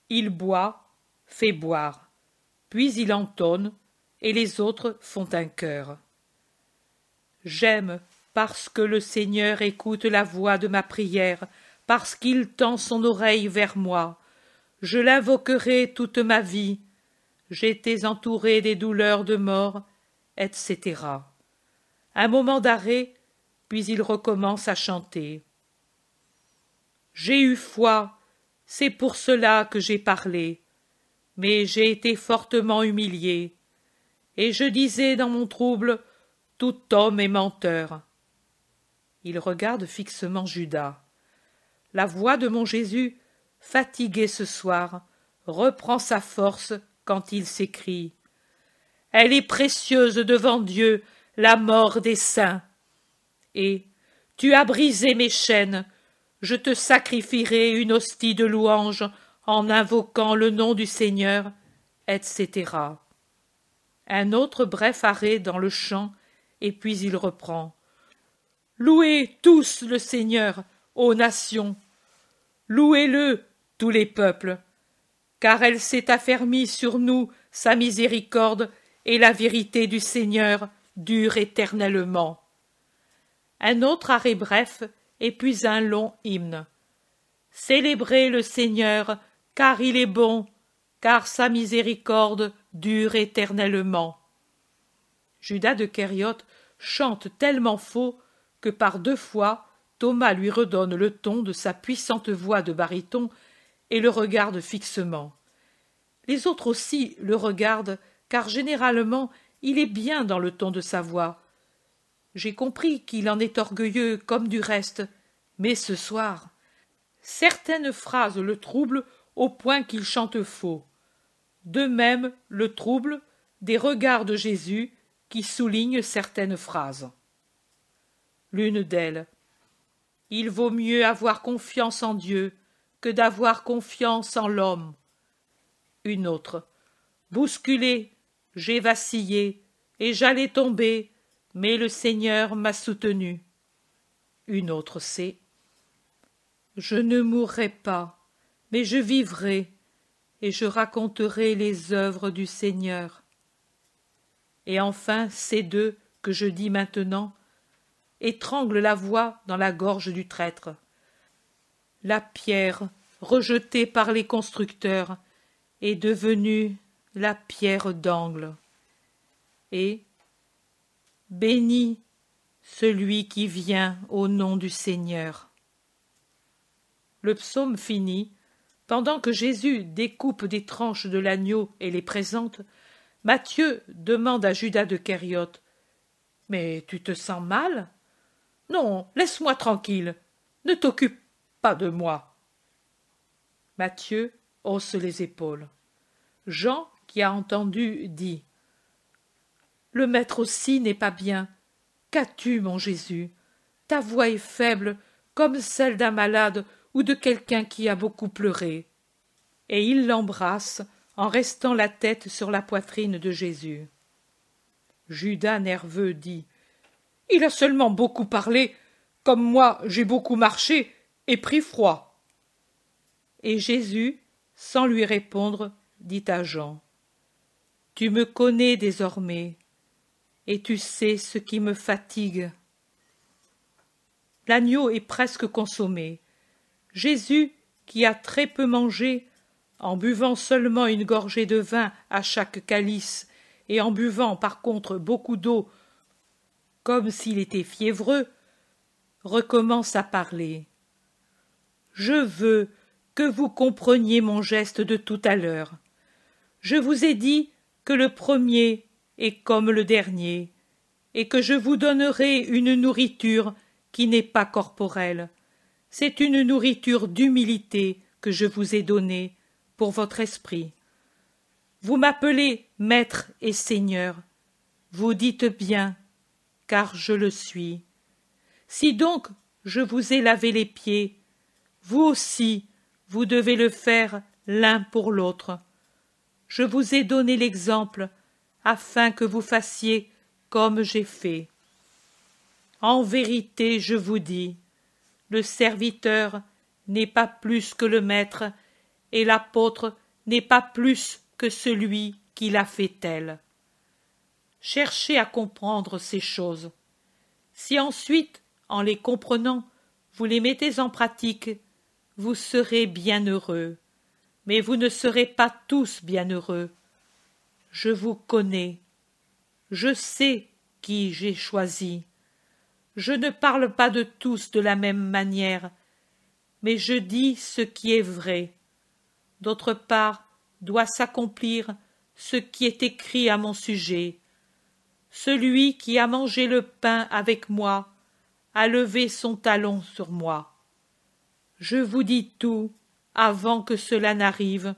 Il boit, fait boire, puis il entonne, et les autres font un chœur. J'aime parce que le Seigneur écoute la voix de ma prière, parce qu'il tend son oreille vers moi. Je l'invoquerai toute ma vie. J'étais entouré des douleurs de mort, etc. Un moment d'arrêt, puis il recommence à chanter. J'ai eu foi, c'est pour cela que j'ai parlé, mais j'ai été fortement humilié, et je disais dans mon trouble, tout homme est menteur. Il regarde fixement Judas. La voix de mon Jésus, fatigué ce soir, reprend sa force quand il s'écrie. Elle est précieuse devant Dieu, la mort des saints. Et tu as brisé mes chaînes, je te sacrifierai une hostie de louange en invoquant le nom du Seigneur, etc. Un autre bref arrêt dans le chant, et puis il reprend. Louez tous le Seigneur, ô nations, louez-le, tous les peuples, car elle s'est affermie sur nous sa miséricorde, et la vérité du Seigneur dure éternellement. Un autre arrêt bref, et puis un long hymne. Célébrez le Seigneur, car il est bon, car sa miséricorde dure éternellement. Judas de Kériote chante tellement faux que par 2 fois Thomas lui redonne le ton de sa puissante voix de baryton et le regarde fixement. Les autres aussi le regardent, car généralement il est bien dans le ton de sa voix. j'ai compris qu'il en est orgueilleux comme du reste, mais ce soir, certaines phrases le troublent au point qu'il chante faux. De même le trouble des regards de Jésus qui soulignent certaines phrases. L'une d'elles: il vaut mieux avoir confiance en Dieu que d'avoir confiance en l'homme. Une autre: bousculé, j'ai vacillé, et j'allais tomber, mais le Seigneur m'a soutenu. Une autre c'est: je ne mourrai pas, mais je vivrai, et je raconterai les œuvres du Seigneur. Et enfin ces deux que je dis maintenant étranglent la voix dans la gorge du traître. La pierre, rejetée par les constructeurs, est devenue la pierre d'angle. Et béni celui qui vient au nom du Seigneur. Le psaume fini, pendant que Jésus découpe des tranches de l'agneau et les présente, Matthieu demande à Judas de Kériote: « Mais tu te sens mal ? Non, laisse-moi tranquille, ne t'occupe pas de moi. » Matthieu hausse les épaules. Jean, qui a entendu, dit: « Le maître aussi n'est pas bien. Qu'as-tu, mon Jésus? Ta voix est faible, comme celle d'un malade ou de quelqu'un qui a beaucoup pleuré. » Et il l'embrasse en restant la tête sur la poitrine de Jésus. Judas, nerveux, dit: « Il a seulement beaucoup parlé, comme moi j'ai beaucoup marché et pris froid. » Et Jésus, sans lui répondre, dit à Jean: « Tu me connais désormais, et tu sais ce qui me fatigue. » L'agneau est presque consommé. Jésus, qui a très peu mangé, en buvant seulement une gorgée de vin à chaque calice, et en buvant par contre beaucoup d'eau, comme s'il était fiévreux, recommence à parler. « Je veux que vous compreniez mon geste de tout à l'heure. Je vous ai dit que le premier est comme le dernier, et que je vous donnerai une nourriture qui n'est pas corporelle. C'est une nourriture d'humilité que je vous ai donnée pour votre esprit. Vous m'appelez Maître et Seigneur. Vous dites bien, car je le suis. Si donc je vous ai lavé les pieds, vous aussi, vous devez le faire l'un pour l'autre. Je vous ai donné l'exemple, afin que vous fassiez comme j'ai fait. En vérité, je vous dis, le serviteur n'est pas plus que le maître, et l'apôtre n'est pas plus que celui qui l'a fait tel. Cherchez à comprendre ces choses. Si ensuite, en les comprenant, vous les mettez en pratique, vous serez bienheureux. Mais vous ne serez pas tous bienheureux. Je vous connais. Je sais qui j'ai choisi. Je ne parle pas de tous de la même manière, mais je dis ce qui est vrai. D'autre part, doit s'accomplir ce qui est écrit à mon sujet. Celui qui a mangé le pain avec moi a levé son talon sur moi. Je vous dis tout avant que cela n'arrive,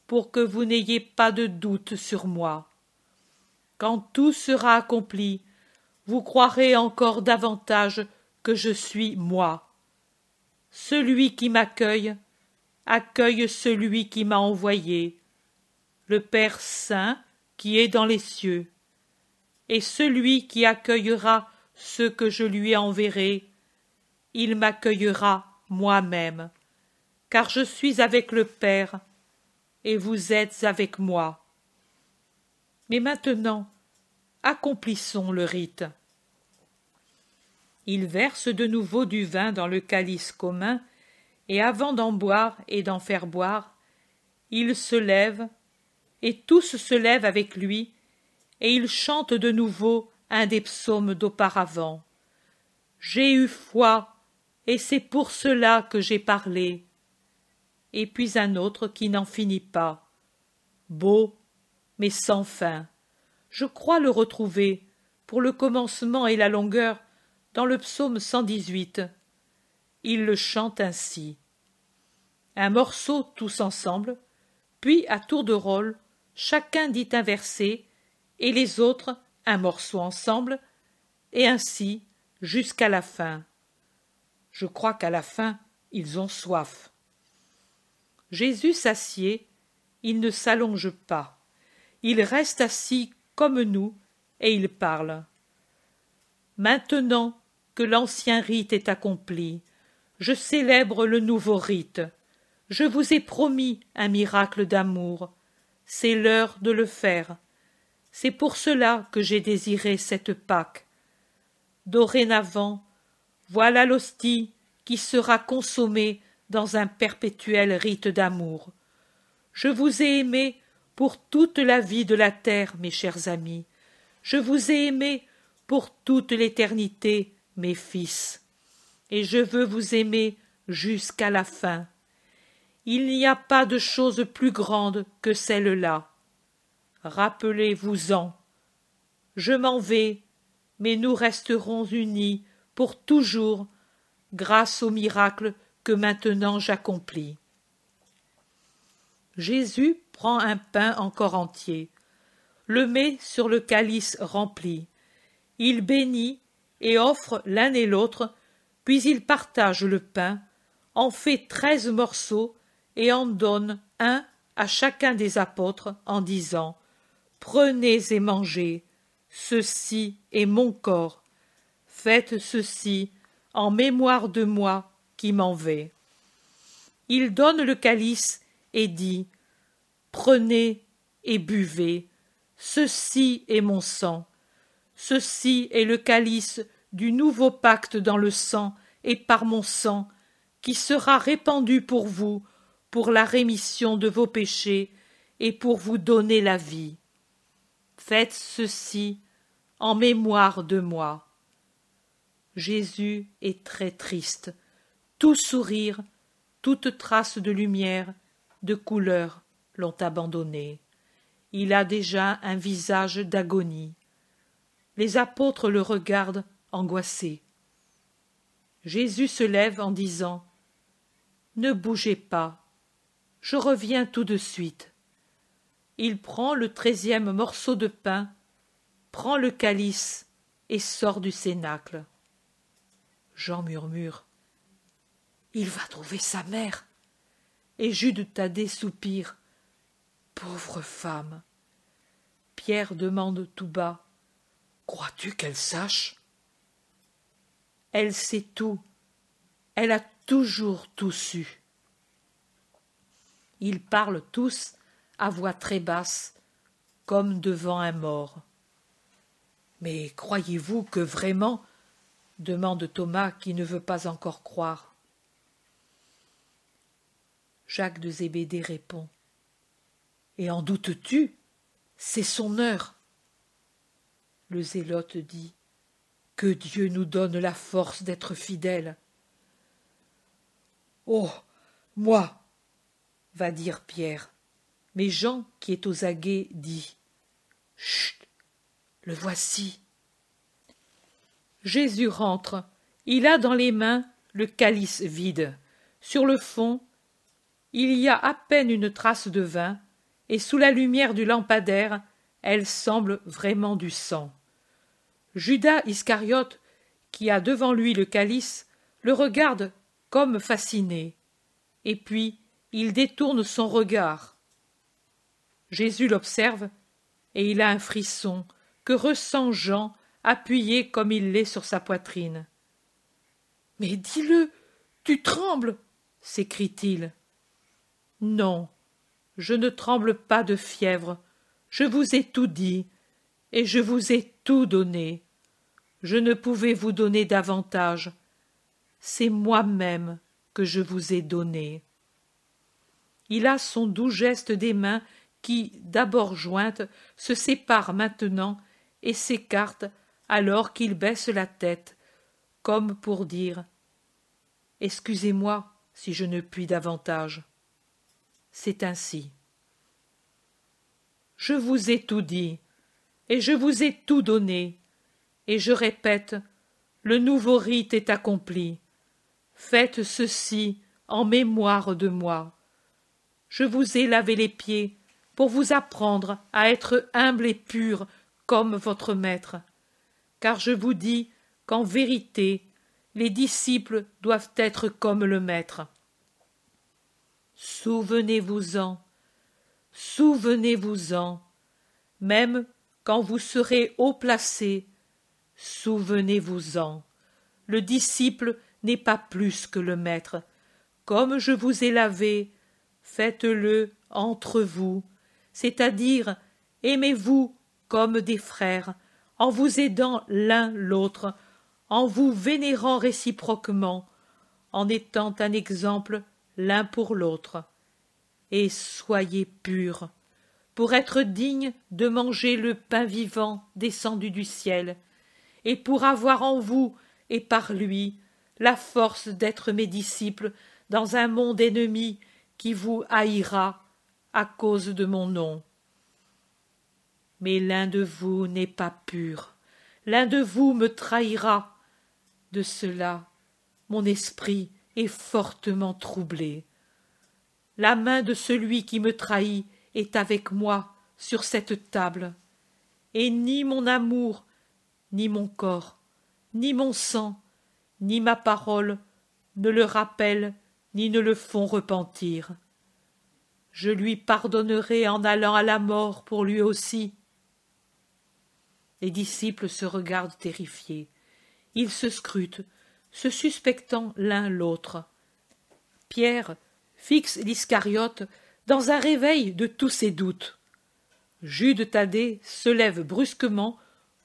pour que vous n'ayez pas de doute sur moi. Quand tout sera accompli, vous croirez encore davantage que je suis moi. Celui qui m'accueille, accueille celui qui m'a envoyé, le Père saint qui est dans les cieux. Et celui qui accueillera ceux que je lui enverrai, il m'accueillera moi-même, car je suis avec le Père, et vous êtes avec moi. Mais maintenant, accomplissons le rite. » Il verse de nouveau du vin dans le calice commun, et avant d'en boire et d'en faire boire, il se lève, et tous se lèvent avec lui, et il chante de nouveau un des psaumes d'auparavant. « J'ai eu foi, et c'est pour cela que j'ai parlé. » Et puis un autre qui n'en finit pas. Beau, mais sans fin. Je crois le retrouver, pour le commencement et la longueur dans le psaume 118. Il le chante ainsi. Un morceau tous ensemble, puis à tour de rôle, chacun dit un verset, et les autres un morceau ensemble, et ainsi jusqu'à la fin. Je crois qu'à la fin, ils ont soif. Jésus s'assied, il ne s'allonge pas. Il reste assis comme nous, et il parle. Maintenant que l'ancien rite est accompli, je célèbre le nouveau rite. Je vous ai promis un miracle d'amour. C'est l'heure de le faire. C'est pour cela que j'ai désiré cette Pâque. Dorénavant, voilà l'hostie qui sera consommée dans un perpétuel rite d'amour. Je vous ai aimés pour toute la vie de la terre, mes chers amis. Je vous ai aimés pour toute l'éternité, mes fils. Et je veux vous aimer jusqu'à la fin. Il n'y a pas de chose plus grande que celle-là. Rappelez-vous-en. Je m'en vais, mais nous resterons unis pour toujours, grâce au miracle que maintenant j'accomplis. Jésus prend un pain encore entier, le met sur le calice rempli. Il bénit et offre l'un et l'autre, puis il partage le pain, en fait 13 morceaux et en donne un à chacun des apôtres en disant « Prenez et mangez, ceci est mon corps. Faites ceci en mémoire de moi qui m'en vais. » Il donne le calice et dit « Prenez et buvez, ceci est mon sang. Ceci est le calice du nouveau pacte dans le sang et par mon sang, qui sera répandu pour vous, pour la rémission de vos péchés et pour vous donner la vie. Faites ceci en mémoire de moi. » Jésus est très triste. Tout sourire, toute trace de lumière, de couleur l'ont abandonné. Il a déjà un visage d'agonie. Les apôtres le regardent angoissés. Jésus se lève en disant « Ne bougez pas, je reviens tout de suite. » Il prend le 13e morceau de pain, prend le calice et sort du cénacle. Jean murmure « Il va trouver sa mère !» Et Jude Thaddée soupire « Pauvre femme !» Pierre demande tout bas « Crois-tu qu'elle sache ?» Elle sait tout, elle a toujours tout su. Ils parlent tous à voix très basse, comme devant un mort. « Mais croyez-vous que vraiment ?» demande Thomas qui ne veut pas encore croire. Jacques de Zébédée répond « Et en doutes-tu ? C'est son heure. » Le zélote dit « Que Dieu nous donne la force d'être fidèles. »« Oh, moi !» va dire Pierre. Mais Jean, qui est aux aguets, dit « Chut, le voici. » Jésus rentre. Il a dans les mains le calice vide. Sur le fond, il y a à peine une trace de vin, et sous la lumière du lampadaire, elle semble vraiment du sang. Judas Iscariote, qui a devant lui le calice, le regarde comme fasciné, et puis il détourne son regard. Jésus l'observe, et il a un frisson que ressent Jean, appuyé comme il l'est sur sa poitrine. « Mais dis-le, tu trembles !» s'écrie-t-il. « Non, je ne tremble pas de fièvre, je vous ai tout dit, et je vous ai tout donné. Je ne pouvais vous donner davantage. C'est moi-même que je vous ai donné. » Il a son doux geste des mains qui, d'abord jointes, se séparent maintenant et s'écartent alors qu'il baisse la tête, comme pour dire « Excusez-moi si je ne puis davantage. » C'est ainsi. Je vous ai tout dit, et je vous ai tout donné. Et je répète, le nouveau rite est accompli. Faites ceci en mémoire de moi. Je vous ai lavé les pieds pour vous apprendre à être humble et pur comme votre maître. Car je vous dis qu'en vérité, les disciples doivent être comme le maître. Souvenez-vous-en, souvenez-vous-en, même quand vous serez haut placé, souvenez-vous-en. Le disciple n'est pas plus que le maître. Comme je vous ai lavé, faites-le entre vous, c'est-à-dire aimez-vous comme des frères, en vous aidant l'un l'autre, en vous vénérant réciproquement, en étant un exemple l'un pour l'autre. Et soyez purs, pour être dignes de manger le pain vivant descendu du ciel, et pour avoir en vous et par lui la force d'être mes disciples dans un monde ennemi qui vous haïra à cause de mon nom. Mais l'un de vous n'est pas pur, l'un de vous me trahira. De cela, mon esprit est fortement troublé. La main de celui qui me trahit est avec moi sur cette table, et ni mon amour, ni mon corps, ni mon sang, ni ma parole ne le rappellent ni ne le font repentir. Je lui pardonnerai en allant à la mort pour lui aussi. Les disciples se regardent terrifiés. Ils se scrutent, se suspectant l'un l'autre. Pierre fixe l'Iscariote dans un réveil de tous ses doutes. Jude Thaddée se lève brusquement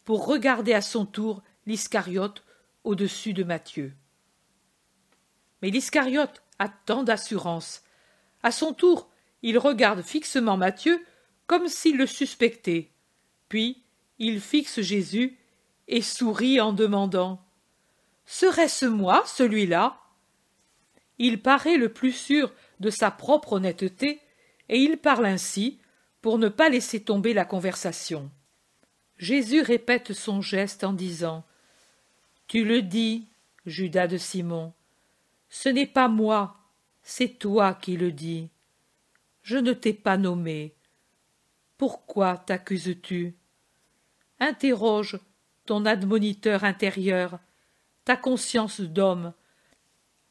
pour regarder à son tour l'Iscariote au-dessus de Matthieu. Mais l'Iscariote a tant d'assurance. À son tour, il regarde fixement Matthieu comme s'il le suspectait. Puis il fixe Jésus et sourit en demandant « Serait-ce moi, celui-là » Il paraît le plus sûr de sa propre honnêteté et il parle ainsi pour ne pas laisser tomber la conversation. Jésus répète son geste en disant « Tu le dis, Judas de Simon, ce n'est pas moi, c'est toi qui le dis. Je ne t'ai pas nommé. Pourquoi t'accuses-tu? Interroge ton admoniteur intérieur, ta conscience d'homme,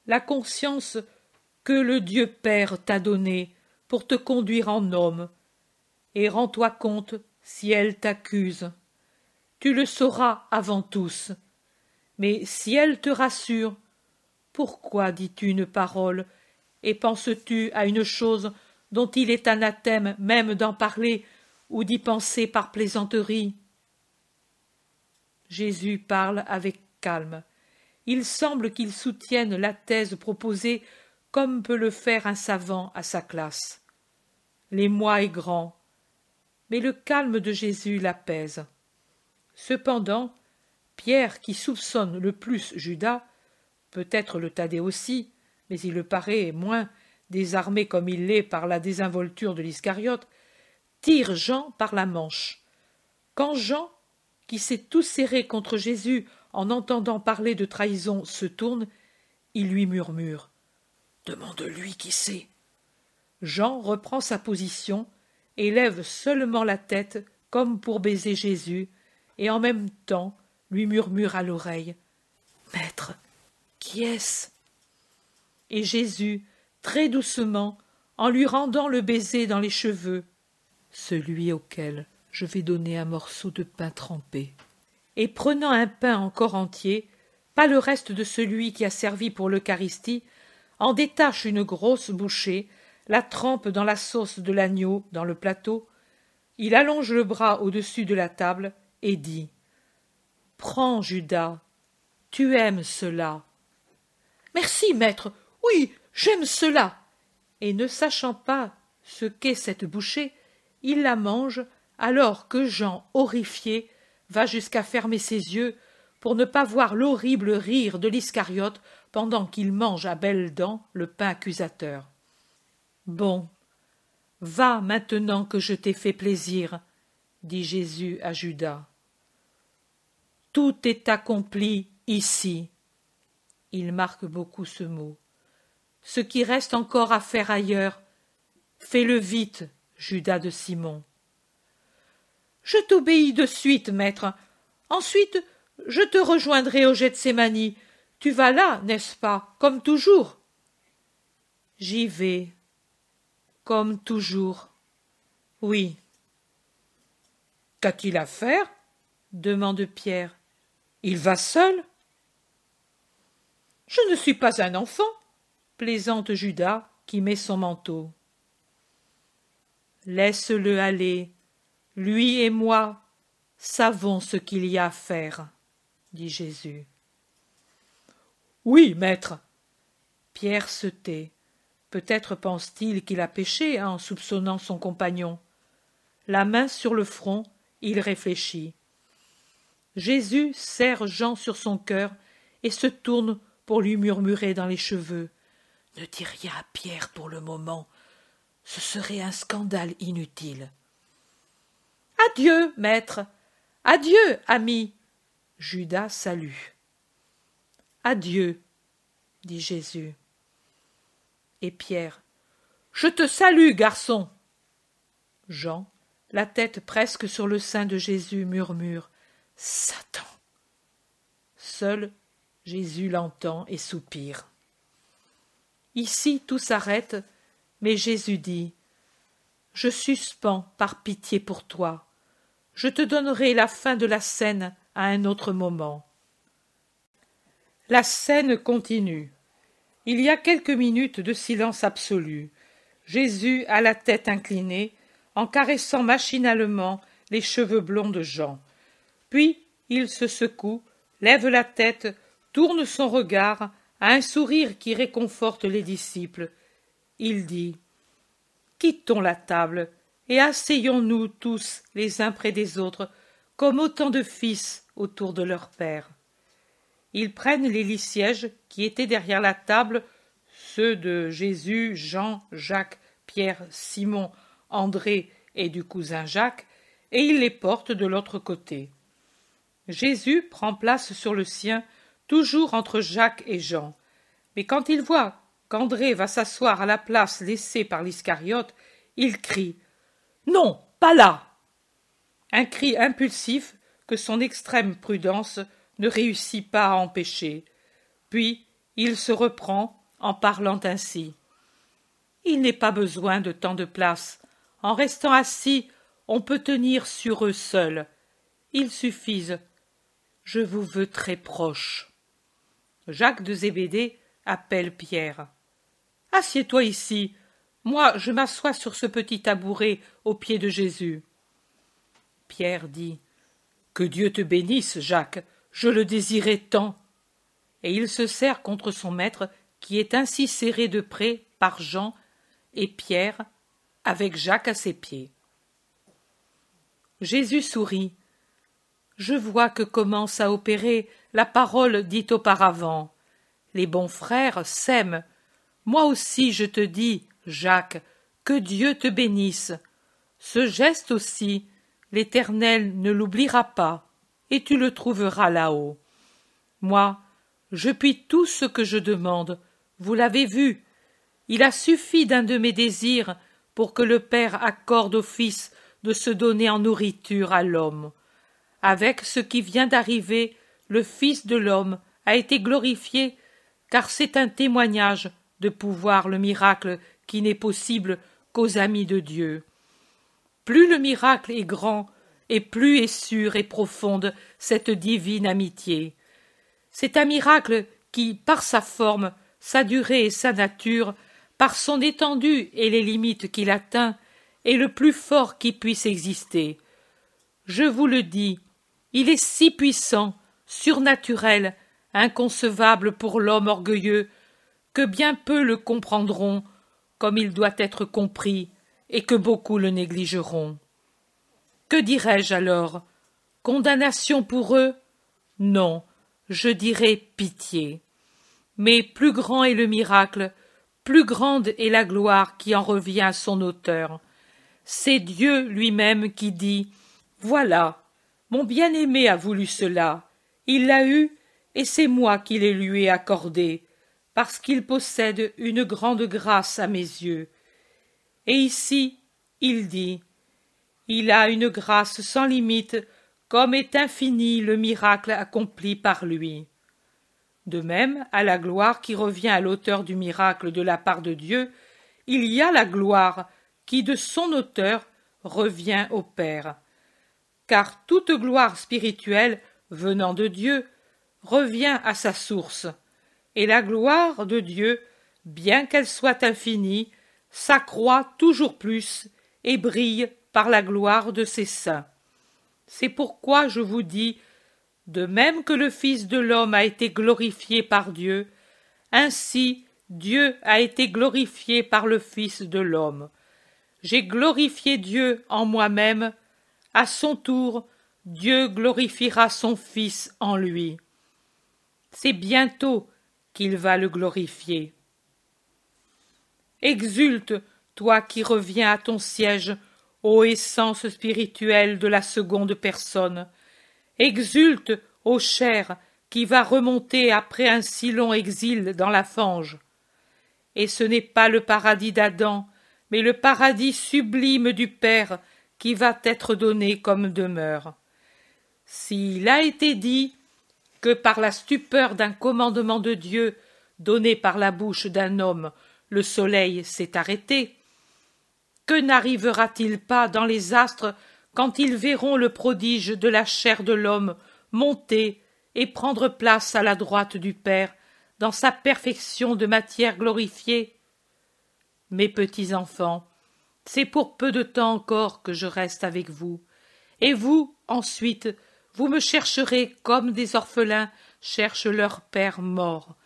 la conscience que le Dieu Père t'a donnée pour te conduire en homme, et rends-toi compte si elle t'accuse. Tu le sauras avant tous. Mais si elle te rassure, pourquoi dis-tu une parole et penses-tu à une chose dont il est anathème même d'en parler ou d'y penser par plaisanterie? Jésus parle avec calme. Il semble qu'il soutienne la thèse proposée comme peut le faire un savant à sa classe. L'émoi est grand, mais le calme de Jésus l'apaise. Cependant, Pierre, qui soupçonne le plus Judas, peut-être le Thaddée aussi, mais il le paraît moins, désarmé comme il l'est par la désinvolture de l'Iscariote, tire Jean par la manche. Quand Jean, qui s'est tout serré contre Jésus en entendant parler de trahison, se tourne, il lui murmure « Demande-lui qui c'est ». Jean reprend sa position et lève seulement la tête comme pour baiser Jésus, et en même temps lui murmure à l'oreille « Maître, qui est-ce » Et Jésus, très doucement, en lui rendant le baiser dans les cheveux, « Celui auquel je vais donner un morceau de pain trempé. » Et prenant un pain encore entier, pas le reste de celui qui a servi pour l'Eucharistie, en détache une grosse bouchée, la trempe dans la sauce de l'agneau dans le plateau, il allonge le bras au-dessus de la table et dit « Prends, Judas, tu aimes cela. »« Merci, maître, oui, j'aime cela. » Et ne sachant pas ce qu'est cette bouchée, il la mange alors que Jean, horrifié, va jusqu'à fermer ses yeux pour ne pas voir l'horrible rire de l'Iscariote pendant qu'il mange à belles dents le pain accusateur. « Bon, va maintenant que je t'ai fait plaisir, dit Jésus à Judas. tout est accompli ici. Il marque beaucoup ce mot. Ce qui reste encore à faire ailleurs, fais-le vite, Judas de Simon. Je t'obéis de suite, maître. Ensuite, je te rejoindrai au Gethsémani. Tu vas là, n'est-ce pas, comme toujours? J'y vais, comme toujours. Oui. Qu'a-t-il à faire? Demande Pierre. Il va seul? Je ne suis pas un enfant, plaisante Judas, qui met son manteau. Laisse-le aller. Lui et moi savons ce qu'il y a à faire, dit Jésus. Oui, maître. Pierre se tait. Peut-être pense-t-il qu'il a péché en soupçonnant son compagnon. La main sur le front, il réfléchit. Jésus serre Jean sur son cœur et se tourne pour lui murmurer dans les cheveux. Ne dis rien à Pierre pour le moment. Ce serait un scandale inutile. Adieu, maître. Adieu, ami. Judas salue. Adieu, dit Jésus. Et Pierre. Je te salue, garçon. Jean, la tête presque sur le sein de Jésus, murmure. Satan. Seul Jésus l'entend et soupire. Ici tout s'arrête, mais Jésus dit. Je suspends par pitié pour toi. Je te donnerai la fin de la scène à un autre moment. La scène continue. Il y a quelques minutes de silence absolu. Jésus a la tête inclinée, en caressant machinalement les cheveux blonds de Jean. Puis il se secoue, lève la tête, tourne son regard à un sourire qui réconforte les disciples. Il dit « Quittons la table et asseyons-nous tous les uns près des autres, comme autant de fils autour de leur père. » Ils prennent les lits sièges qui étaient derrière la table, ceux de Jésus, Jean, Jacques, Pierre, Simon, André et du cousin Jacques, et ils les portent de l'autre côté. Jésus prend place sur le sien, toujours entre Jacques et Jean. Mais quand il voit qu'André va s'asseoir à la place laissée par l'Iscariote, il crie « Non, pas là !» Un cri impulsif que son extrême prudence ne réussit pas à empêcher. Puis il se reprend en parlant ainsi. Il n'est pas besoin de tant de place. En restant assis, on peut tenir sur eux seuls. Ils suffisent. Je vous veux très proche. Jacques de Zébédée appelle Pierre. Assieds-toi ici. Moi, je m'assois sur ce petit tabouret au pied de Jésus. Pierre dit. Que Dieu te bénisse, Jacques. Je le désirais tant. Et il se serre contre son maître, qui est ainsi serré de près par Jean et Pierre, avec Jacques à ses pieds. Jésus sourit. Je vois que commence à opérer la parole dite auparavant. Les bons frères s'aiment. Moi aussi je te dis, Jacques, que Dieu te bénisse. Ce geste aussi, l'Éternel ne l'oubliera pas, et tu le trouveras là-haut. Moi, je puis tout ce que je demande, vous l'avez vu. Il a suffi d'un de mes désirs pour que le Père accorde au Fils de se donner en nourriture à l'homme. Avec ce qui vient d'arriver, le Fils de l'homme a été glorifié, car c'est un témoignage de pouvoir le miracle qui n'est possible qu'aux amis de Dieu. Plus le miracle est grand, et plus est sûre et profonde cette divine amitié. C'est un miracle qui, par sa forme, sa durée et sa nature, par son étendue et les limites qu'il atteint, est le plus fort qui puisse exister. Je vous le dis, il est si puissant, surnaturel, inconcevable pour l'homme orgueilleux, que bien peu le comprendront, comme il doit être compris, et que beaucoup le négligeront. Que dirais-je alors? Condamnation pour eux? Non, je dirais pitié. Mais plus grand est le miracle, plus grande est la gloire qui en revient à son auteur. C'est Dieu lui-même qui dit « Voilà, mon bien-aimé a voulu cela, Il l'a eue, et c'est moi qui les lui ai accordée, parce qu'il possède une grande grâce à mes yeux. Et ici, il dit, il a une grâce sans limite, comme est infini le miracle accompli par lui. De même, à la gloire qui revient à l'auteur du miracle de la part de Dieu, il y a la gloire qui, de son auteur, revient au Père. Car toute gloire spirituelle, venant de Dieu, revient à sa source, et la gloire de Dieu, bien qu'elle soit infinie, s'accroît toujours plus et brille par la gloire de ses saints. C'est pourquoi je vous dis, de même que le Fils de l'homme a été glorifié par Dieu, ainsi Dieu a été glorifié par le Fils de l'homme. J'ai glorifié Dieu en moi-même, à son tour, Dieu glorifiera son Fils en lui. C'est bientôt qu'il va le glorifier. Exulte, toi qui reviens à ton siège, ô essence spirituelle de la seconde personne. Exulte, ô chair, qui va remonter après un si long exil dans la fange. Et ce n'est pas le paradis d'Adam, mais le paradis sublime du Père qui va t'être donné comme demeure. S'il a été dit que par la stupeur d'un commandement de Dieu donné par la bouche d'un homme, le soleil s'est arrêté, que n'arrivera-t-il pas dans les astres quand ils verront le prodige de la chair de l'homme monter et prendre place à la droite du Père dans sa perfection de matière glorifiée? Mes petits enfants, c'est pour peu de temps encore que je reste avec vous, et vous, ensuite, vous me chercherez comme des orphelins cherchent leur père mort,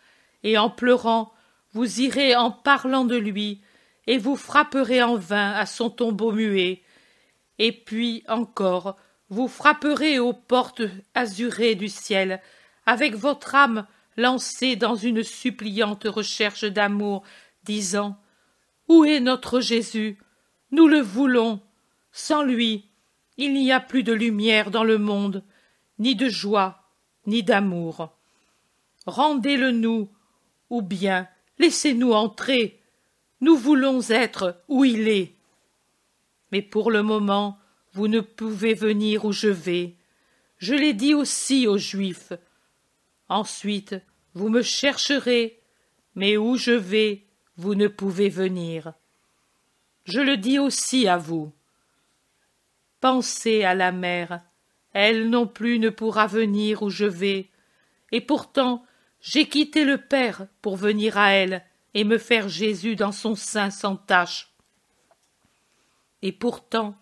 et en pleurant, vous irez en parlant de lui, et vous frapperez en vain à son tombeau muet, et puis encore, vous frapperez aux portes azurées du ciel, avec votre âme lancée dans une suppliante recherche d'amour, disant « Où est notre Jésus? Nous le voulons. Sans lui, il n'y a plus de lumière dans le monde, ni de joie, ni d'amour. Rendez-le-nous, ou bien laissez-nous entrer. Nous voulons être où il est. Mais pour le moment, vous ne pouvez venir où je vais. Je l'ai dit aussi aux Juifs. Ensuite, vous me chercherez, mais où je vais, vous ne pouvez venir. Je le dis aussi à vous. Pensez à la mère, elle non plus ne pourra venir où je vais, et pourtant j'ai quitté le Père pour venir à elle et me faire Jésus dans son sein sans tache. Et pourtant,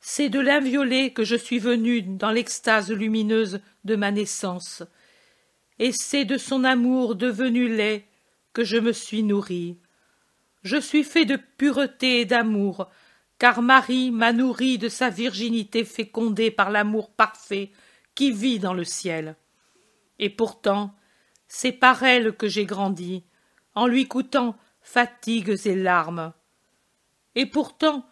c'est de l'inviolé que je suis venu dans l'extase lumineuse de ma naissance, et c'est de son amour devenu lait que je me suis nourri. Je suis fait de pureté et d'amour, car Marie m'a nourri de sa virginité fécondée par l'amour parfait qui vit dans le ciel. Et pourtant, c'est par elle que j'ai grandi, en lui coûtant fatigues et larmes. Et pourtant,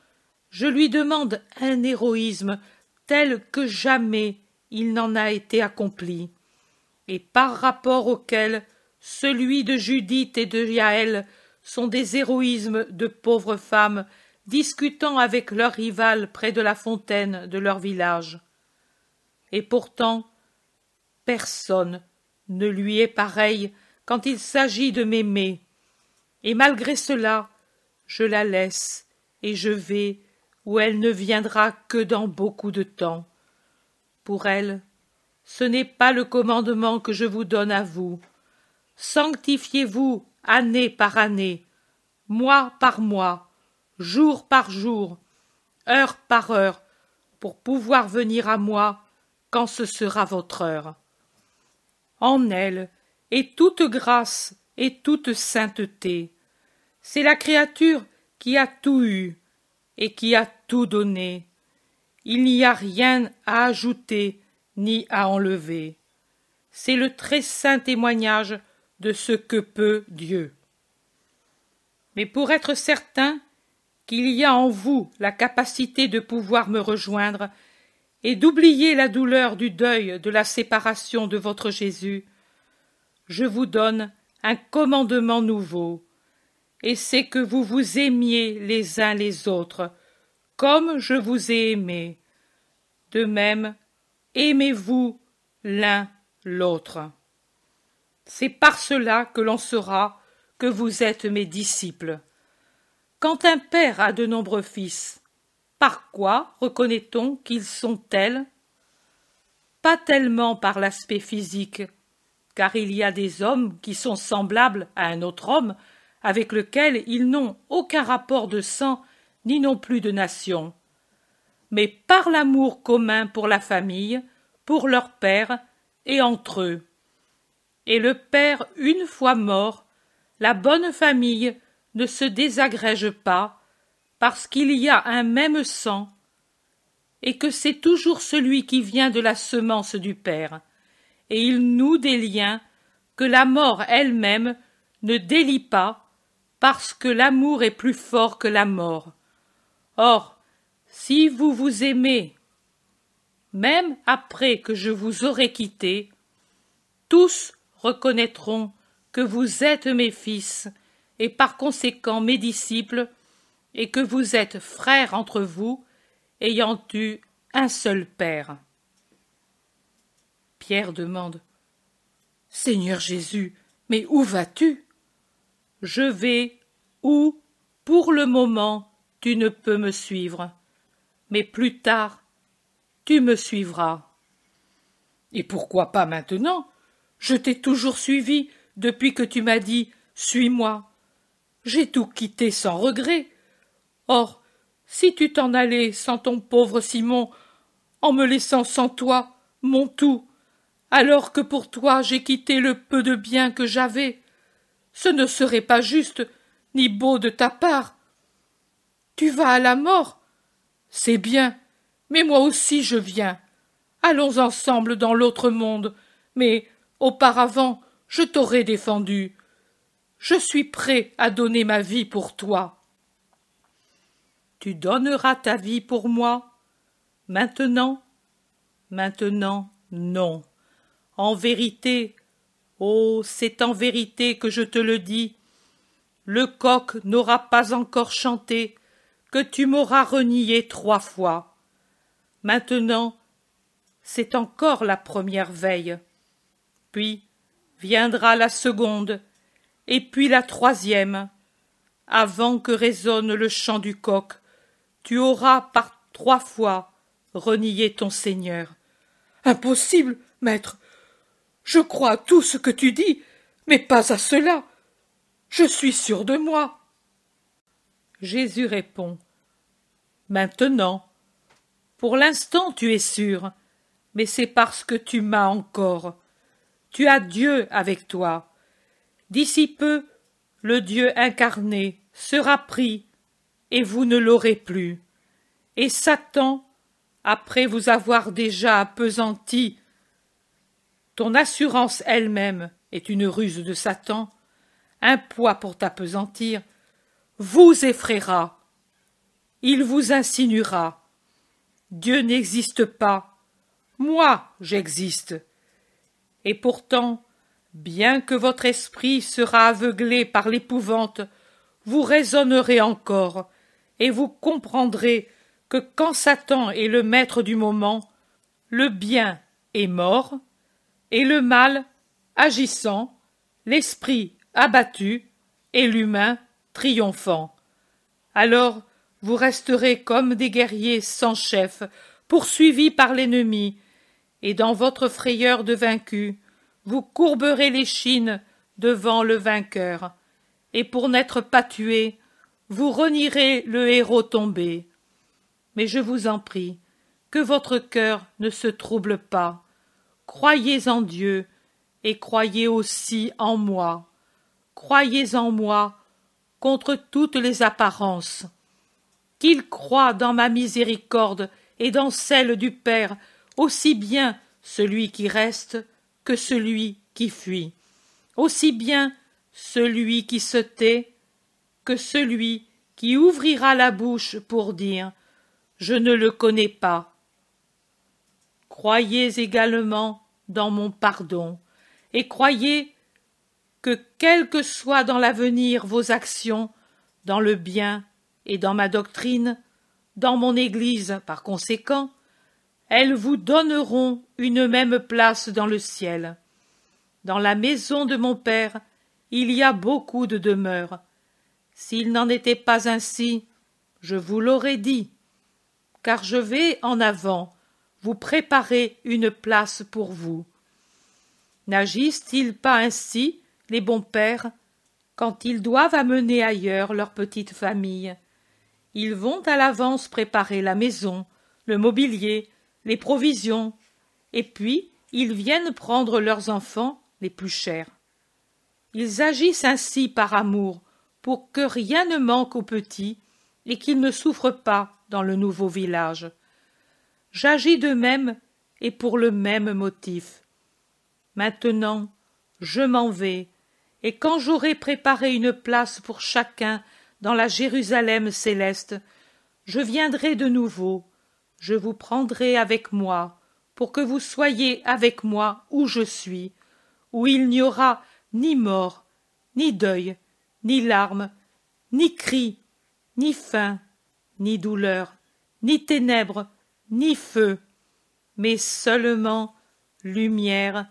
je lui demande un héroïsme tel que jamais il n'en a été accompli, et par rapport auquel celui de Judith et de Jaël sont des héroïsmes de pauvres femmes discutant avec leurs rivales près de la fontaine de leur village. Et pourtant, personne ne lui est pareil quand il s'agit de m'aimer, et malgré cela, je la laisse et je vais où elle ne viendra que dans beaucoup de temps. Pour elle, ce n'est pas le commandement que je vous donne à vous. Sanctifiez-vous année par année, mois par mois, jour par jour, heure par heure, pour pouvoir venir à moi quand ce sera votre heure. En elle est toute grâce et toute sainteté. C'est la créature qui a tout eu et qui a tout donné. Il n'y a rien à ajouter ni à enlever. C'est le très saint témoignage de ce que peut Dieu. Mais pour être certain qu'il y a en vous la capacité de pouvoir me rejoindre, et d'oublier la douleur du deuil de la séparation de votre Jésus, je vous donne un commandement nouveau, et c'est que vous vous aimiez les uns les autres, comme je vous ai aimé. De même, aimez-vous l'un l'autre. C'est par cela que l'on saura que vous êtes mes disciples. Quand un père a de nombreux fils, par quoi reconnaît-on qu'ils sont tels? Pas tellement par l'aspect physique, car il y a des hommes qui sont semblables à un autre homme avec lequel ils n'ont aucun rapport de sang ni non plus de nation, mais par l'amour commun pour la famille, pour leur père et entre eux. Et le père une fois mort, la bonne famille ne se désagrège pas, parce qu'il y a un même sang, et que c'est toujours celui qui vient de la semence du Père, et il noue des liens que la mort elle-même ne délie pas, parce que l'amour est plus fort que la mort. Or, si vous vous aimez, même après que je vous aurai quittés, tous reconnaîtront que vous êtes mes fils, et par conséquent mes disciples, et que vous êtes frères entre vous, ayant eu un seul Père. Pierre demande: Seigneur Jésus, mais où vas-tu? Je vais où, pour le moment, tu ne peux me suivre, mais plus tard, tu me suivras. Et pourquoi pas maintenant? Je t'ai toujours suivi depuis que tu m'as dit « Suis-moi ». J'ai tout quitté sans regret. Or, si tu t'en allais sans ton pauvre Simon, en me laissant sans toi, mon tout, alors que pour toi j'ai quitté le peu de bien que j'avais, ce ne serait pas juste, ni beau de ta part. Tu vas à la mort? C'est bien, mais moi aussi je viens. Allons ensemble dans l'autre monde, mais auparavant je t'aurais défendu. Je suis prêt à donner ma vie pour toi. Tu donneras ta vie pour moi? Maintenant? Maintenant, non. En vérité, oh, c'est en vérité que je te le dis, le coq n'aura pas encore chanté que tu m'auras renié 3 fois. Maintenant, c'est encore la première veille. Puis viendra la seconde, et puis la 3e. Avant que résonne le chant du coq, tu auras par 3 fois renié ton Seigneur. Impossible, maître. Je crois à tout ce que tu dis, mais pas à cela. Je suis sûr de moi. Jésus répond: Maintenant, pour l'instant tu es sûr, mais c'est parce que tu m'as encore. Tu as Dieu avec toi. D'ici peu, le Dieu incarné sera pris, et vous ne l'aurez plus. Et Satan, après vous avoir déjà appesanti, ton assurance elle-même est une ruse de Satan, un poids pour t'appesantir, vous effraiera. Il vous insinuera: Dieu n'existe pas, moi j'existe. Et pourtant, bien que votre esprit sera aveuglé par l'épouvante, vous raisonnerez encore, et vous comprendrez que quand Satan est le maître du moment, le bien est mort, et le mal agissant, l'esprit abattu, et l'humain triomphant. Alors vous resterez comme des guerriers sans chef, poursuivis par l'ennemi, et dans votre frayeur de vaincu, vous courberez l'échine devant le vainqueur, et pour n'être pas tué, vous renierez le héros tombé. Mais je vous en prie, que votre cœur ne se trouble pas. Croyez en Dieu, et croyez aussi en moi. Croyez en moi contre toutes les apparences. Qu'il croit dans ma miséricorde et dans celle du Père, aussi bien celui qui reste que celui qui fuit, aussi bien celui qui se tait que celui qui ouvrira la bouche pour dire « Je ne le connais pas ». croyez également dans mon pardon, et croyez que quelles que soient dans l'avenir vos actions, dans le bien et dans ma doctrine, dans mon Église par conséquent, elles vous donneront une même place dans le ciel. Dans la maison de mon Père, il y a beaucoup de demeures. S'il n'en était pas ainsi, je vous l'aurais dit, car je vais en avant vous préparer une place pour vous. N'agissent-ils pas ainsi, les bons pères, quand ils doivent amener ailleurs leur petite famille? Ils vont à l'avance préparer la maison, le mobilier, les provisions, et puis ils viennent prendre leurs enfants les plus chers. Ils agissent ainsi par amour, pour que rien ne manque aux petits et qu'ils ne souffrent pas dans le nouveau village. J'agis de même et pour le même motif. Maintenant, je m'en vais, et quand j'aurai préparé une place pour chacun dans la Jérusalem céleste, je viendrai de nouveau, je vous prendrai avec moi, pour que vous soyez avec moi où je suis, où il n'y aura ni mort, ni deuil, ni larmes, ni cris, ni faim, ni douleur, ni ténèbres, ni feu, mais seulement lumière,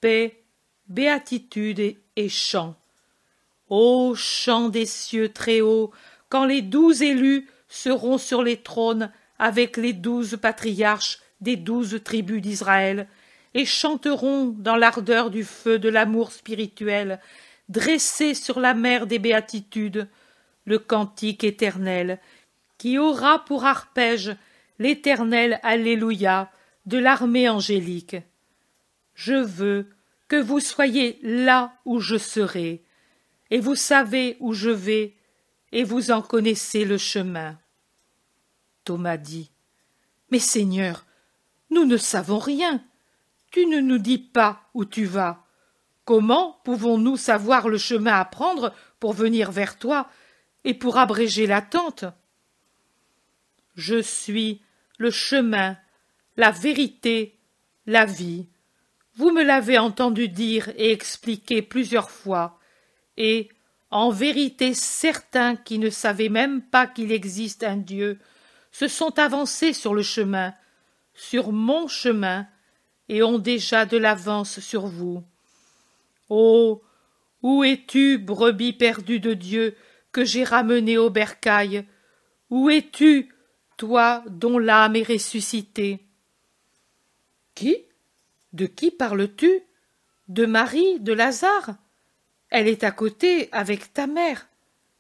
paix, béatitude et chant. Ô chant des cieux très hauts, quand les 12 élus seront sur les trônes avec les 12 patriarches des 12 tribus d'Israël, et chanteront dans l'ardeur du feu de l'amour spirituel, dressés sur la mer des béatitudes, le cantique éternel, qui aura pour arpège l'éternel Alléluia de l'armée angélique. Je veux que vous soyez là où je serai, et vous savez où je vais, et vous en connaissez le chemin. Thomas dit, « Mais Seigneur, nous ne savons rien. Tu ne nous dis pas où tu vas. Comment pouvons-nous savoir le chemin à prendre pour venir vers toi et pour abréger l'attente? Je suis le chemin, la vérité, la vie. Vous me l'avez entendu dire et expliquer plusieurs fois, et, en vérité, certains qui ne savaient même pas qu'il existe un Dieu se sont avancés sur le chemin, sur mon chemin, et ont déjà de l'avance sur vous. Oh, où es-tu, brebis perdue de Dieu, que j'ai ramenée au bercail? Où es-tu, toi dont l'âme est ressuscitée? Qui? De qui parles-tu? De Marie, de Lazare? Elle est à côté, avec ta mère.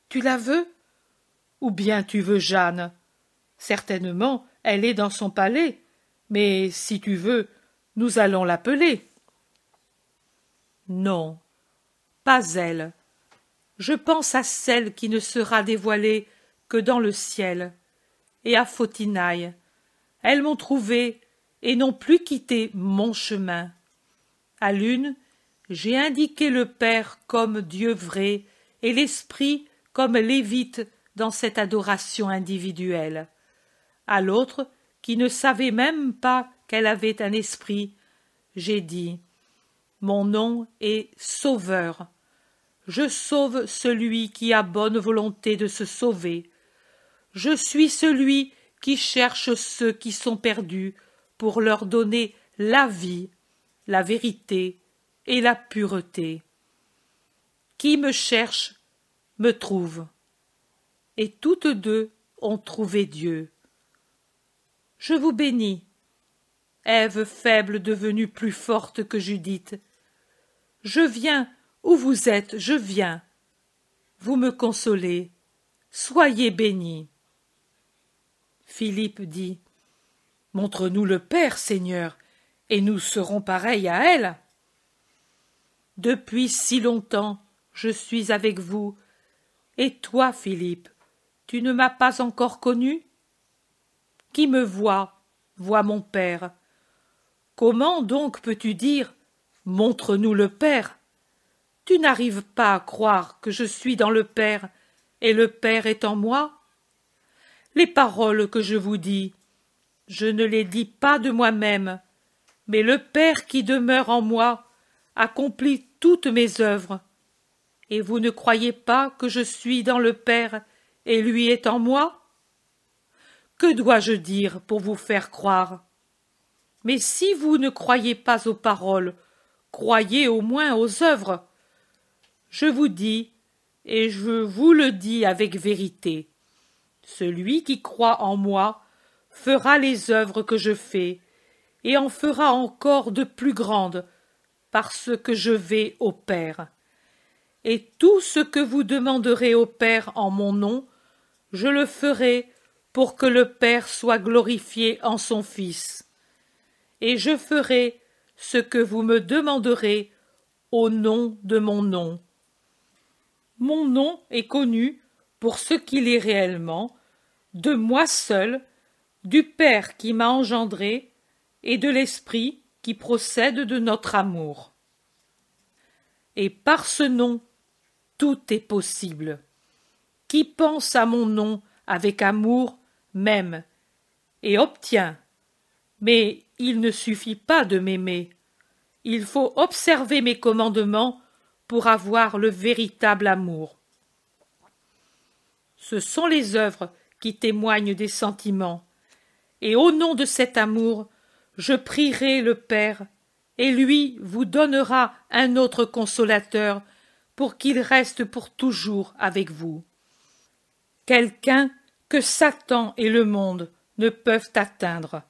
Tu la veux? Ou bien tu veux Jeanne? Certainement, elle est dans son palais, mais si tu veux, nous allons l'appeler. Non, pas elle. Je pense à celle qui ne sera dévoilée que dans le ciel, et à Photinaï. Elles m'ont trouvé et n'ont plus quitté mon chemin. À l'une, j'ai indiqué le Père comme Dieu vrai et l'Esprit comme Lévite dans cette adoration individuelle. À l'autre, qui ne savait même pas qu'elle avait un esprit, j'ai dit « Mon nom est Sauveur. Je sauve celui qui a bonne volonté de se sauver. Je suis celui qui cherche ceux qui sont perdus pour leur donner la vie, la vérité et la pureté. Qui me cherche me trouve. » Et toutes deux ont trouvé Dieu. Je vous bénis, Ève faible devenue plus forte que Judith. Je viens où vous êtes, je viens. Vous me consolez, soyez bénis. Philippe dit, « Montre-nous le Père, Seigneur, et nous serons pareils à elle. » Depuis si longtemps, je suis avec vous, et toi, Philippe, tu ne m'as pas encore connu? Qui me voit, voit mon Père. Comment donc peux-tu dire « Montre-nous le Père » ? Tu n'arrives pas à croire que je suis dans le Père et le Père est en moi? Les paroles que je vous dis, je ne les dis pas de moi-même, Mais le Père qui demeure en moi accomplit toutes mes œuvres. Et vous ne croyez pas que je suis dans le Père et lui est en moi? Que dois-je dire pour vous faire croire? Mais si vous ne croyez pas aux paroles, croyez au moins aux œuvres. Je vous dis, et je vous le dis avec vérité, celui qui croit en moi fera les œuvres que je fais, et en fera encore de plus grandes, parce que je vais au Père. Et tout ce que vous demanderez au Père en mon nom, je le ferai pour que le Père soit glorifié en son Fils. Et je ferai ce que vous me demanderez au nom de mon nom. Mon nom est connu pour ce qu'il est réellement, de moi seul, du Père qui m'a engendré et de l'Esprit qui procède de notre amour. Et par ce nom, tout est possible. Qui pense à mon nom avec amour m'aime et obtient. Mais il ne suffit pas de m'aimer. Il faut observer mes commandements pour avoir le véritable amour. Ce sont les œuvres qui témoignent des sentiments, et au nom de cet amour, je prierai le Père, et lui vous donnera un autre consolateur pour qu'il reste pour toujours avec vous. Quelqu'un que Satan et le monde ne peuvent atteindre,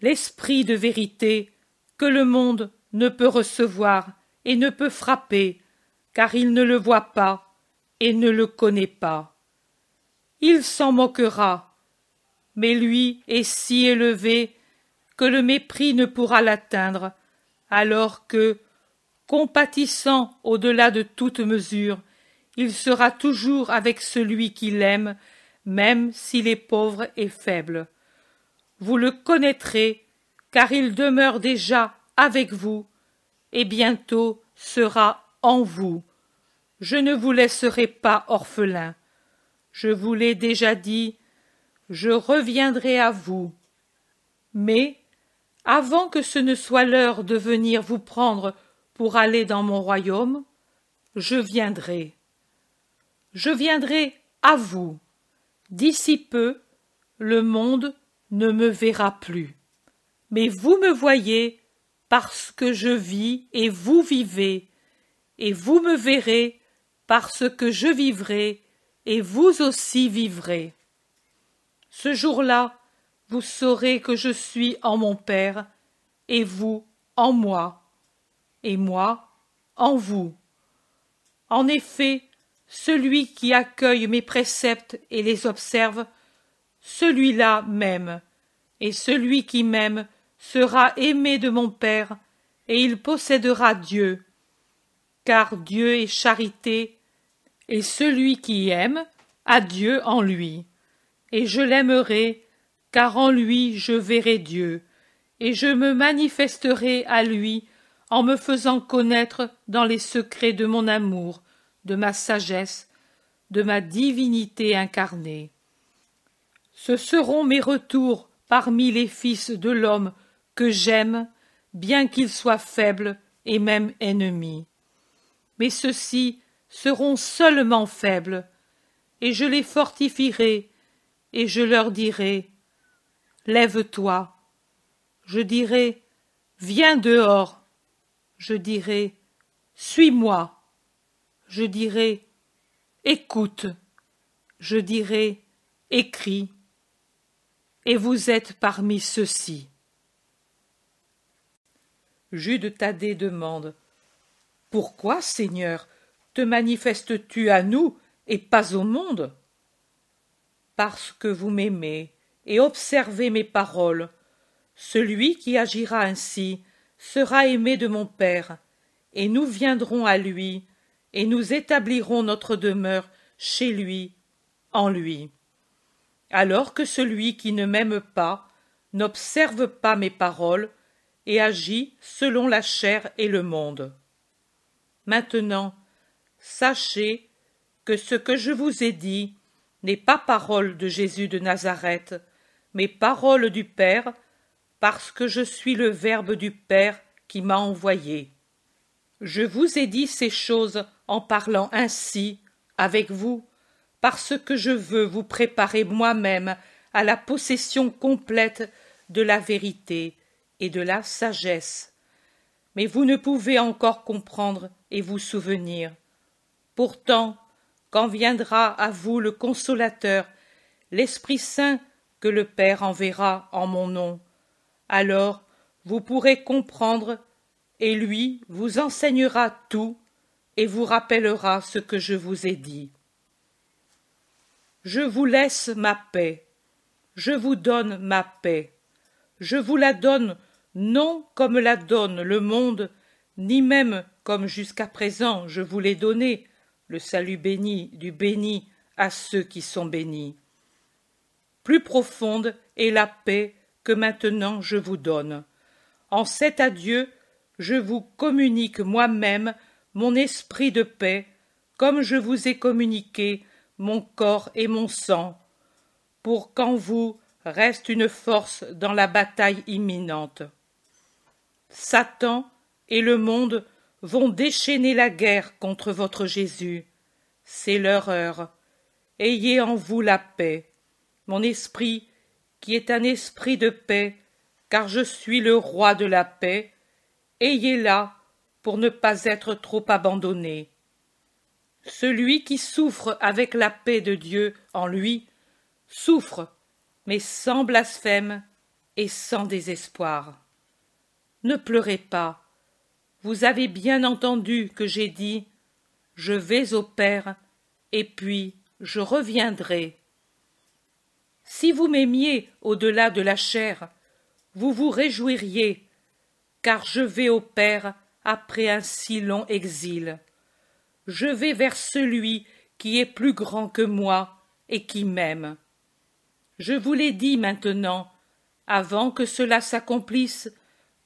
l'esprit de vérité que le monde ne peut recevoir et ne peut frapper, car il ne le voit pas et ne le connaît pas. Il s'en moquera, mais lui est si élevé que le mépris ne pourra l'atteindre, alors que, compatissant au-delà de toute mesure, il sera toujours avec celui qui l'aime, même s'il est pauvre et faible. Vous le connaîtrez, car il demeure déjà avec vous, et bientôt sera en vous. Je ne vous laisserai pas orphelin. Je vous l'ai déjà dit, je reviendrai à vous. Mais, avant que ce ne soit l'heure de venir vous prendre pour aller dans mon royaume, je viendrai. Je viendrai à vous. D'ici peu, le monde ne me verra plus. Mais vous me voyez parce que je vis et vous vivez, et vous me verrez parce que je vivrai et vous aussi vivrez. Ce jour-là, vous saurez que je suis en mon Père, et vous en moi, et moi en vous. En effet, celui qui accueille mes préceptes et les observe, celui-là m'aime, et celui qui m'aime sera aimé de mon Père, et il possédera Dieu. Car Dieu est charité, et celui qui aime a Dieu en lui. Et je l'aimerai, car en lui je verrai Dieu, et je me manifesterai à lui en me faisant connaître dans les secrets de mon amour, de ma sagesse, de ma divinité incarnée. Ce seront mes retours parmi les fils de l'homme que j'aime, bien qu'ils soient faibles et même ennemis. Mais ceux-ci seront seulement faibles, et je les fortifierai, et je leur dirai, lève-toi. Je dirai, viens dehors. Je dirai, suis-moi. Je dirai, écoute. Je dirai, écris. Et vous êtes parmi ceux-ci. Jude Thaddée demande, pourquoi, Seigneur, te manifestes-tu à nous et pas au monde? Parce que vous m'aimez et observez mes paroles. Celui qui agira ainsi sera aimé de mon Père, et nous viendrons à lui, et nous établirons notre demeure chez lui, en lui. Alors que celui qui ne m'aime pas n'observe pas mes paroles et agit selon la chair et le monde. Maintenant, sachez que ce que je vous ai dit n'est pas parole de Jésus de Nazareth, mais parole du Père, parce que je suis le Verbe du Père qui m'a envoyé. Je vous ai dit ces choses en parlant ainsi avec vous, parce que je veux vous préparer moi-même à la possession complète de la vérité et de la sagesse. Mais vous ne pouvez encore comprendre et vous souvenir. Pourtant, quand viendra à vous le Consolateur, l'Esprit Saint que le Père enverra en mon nom, alors vous pourrez comprendre, et lui vous enseignera tout et vous rappellera ce que je vous ai dit. Je vous laisse ma paix, je vous donne ma paix, je vous la donne non comme la donne le monde, ni même comme jusqu'à présent je vous l'ai donnée, le salut béni du béni à ceux qui sont bénis. Plus profonde est la paix que maintenant je vous donne. En cet adieu, je vous communique moi-même mon esprit de paix, comme je vous ai communiqué mon corps et mon sang, pour qu'en vous reste une force dans la bataille imminente. Satan et le monde vont déchaîner la guerre contre votre Jésus. C'est leur heure. Ayez en vous la paix. Mon esprit, qui est un esprit de paix, car je suis le roi de la paix, ayez-la pour ne pas être trop abandonné. Celui qui souffre avec la paix de Dieu en lui, souffre, mais sans blasphème et sans désespoir. Ne pleurez pas. Vous avez bien entendu que j'ai dit « Je vais au Père, et puis je reviendrai ». Si vous m'aimiez au-delà de la chair, vous vous réjouiriez, car je vais au Père après un si long exil. Je vais vers celui qui est plus grand que moi et qui m'aime. Je vous l'ai dit maintenant, avant que cela s'accomplisse,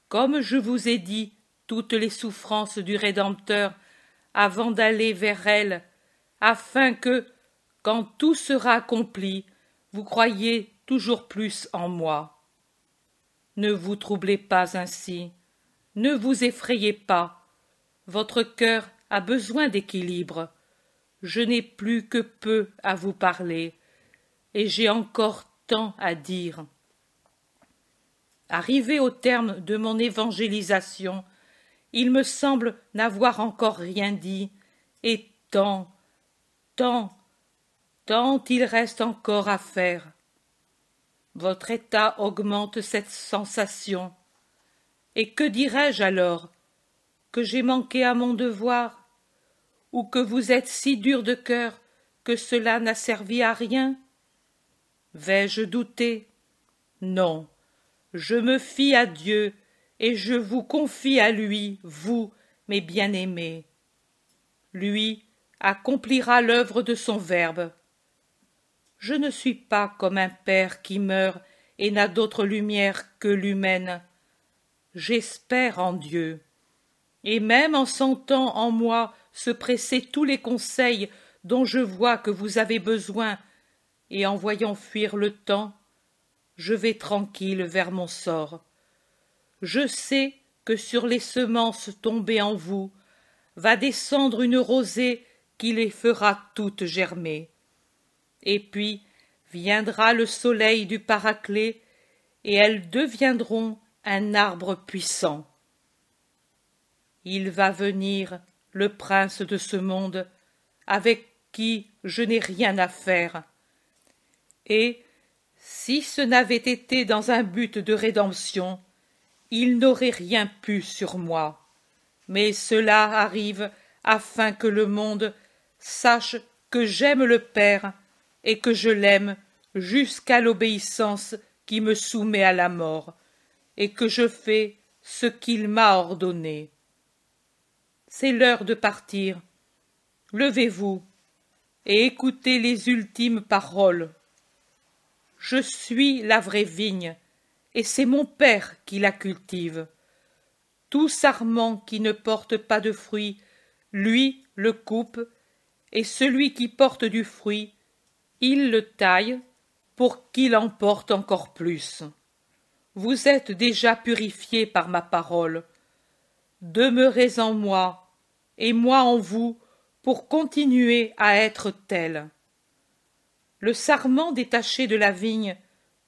comme je vous ai dit toutes les souffrances du Rédempteur avant d'aller vers elle, afin que, quand tout sera accompli, vous croyiez toujours plus en moi. Ne vous troublez pas ainsi, ne vous effrayez pas, votre cœur a besoin d'équilibre. Je n'ai plus que peu à vous parler, et j'ai encore tant à dire. Arrivé au terme de mon évangélisation, il me semble n'avoir encore rien dit, et tant il reste encore à faire. Votre état augmente cette sensation. Et que dirais-je alors? Que j'ai manqué à mon devoir? Ou que vous êtes si dur de cœur que cela n'a servi à rien? Vais-je douter? Non, je me fie à Dieu et je vous confie à lui, vous, mes bien-aimés. Lui accomplira l'œuvre de son Verbe. Je ne suis pas comme un père qui meurt et n'a d'autre lumière que l'humaine. J'espère en Dieu. Et même en sentant en moi se presser tous les conseils dont je vois que vous avez besoin, et en voyant fuir le temps, je vais tranquille vers mon sort. Je sais que sur les semences tombées en vous va descendre une rosée qui les fera toutes germer. Et puis viendra le soleil du Paraclet, et elles deviendront un arbre puissant. Il va venir, le prince de ce monde, avec qui je n'ai rien à faire. Et, si ce n'avait été dans un but de rédemption, il n'aurait rien pu sur moi. Mais cela arrive afin que le monde sache que j'aime le Père et que je l'aime jusqu'à l'obéissance qui me soumet à la mort, et que je fais ce qu'il m'a ordonné. C'est l'heure de partir. Levez-vous et écoutez les ultimes paroles. Je suis la vraie vigne, et c'est mon Père qui la cultive. Tout sarment qui ne porte pas de fruit, lui le coupe, et celui qui porte du fruit, il le taille pour qu'il en porte encore plus. vous êtes déjà purifiés par ma parole. Demeurez en moi, et moi en vous, pour continuer à être tels. Le sarment détaché de la vigne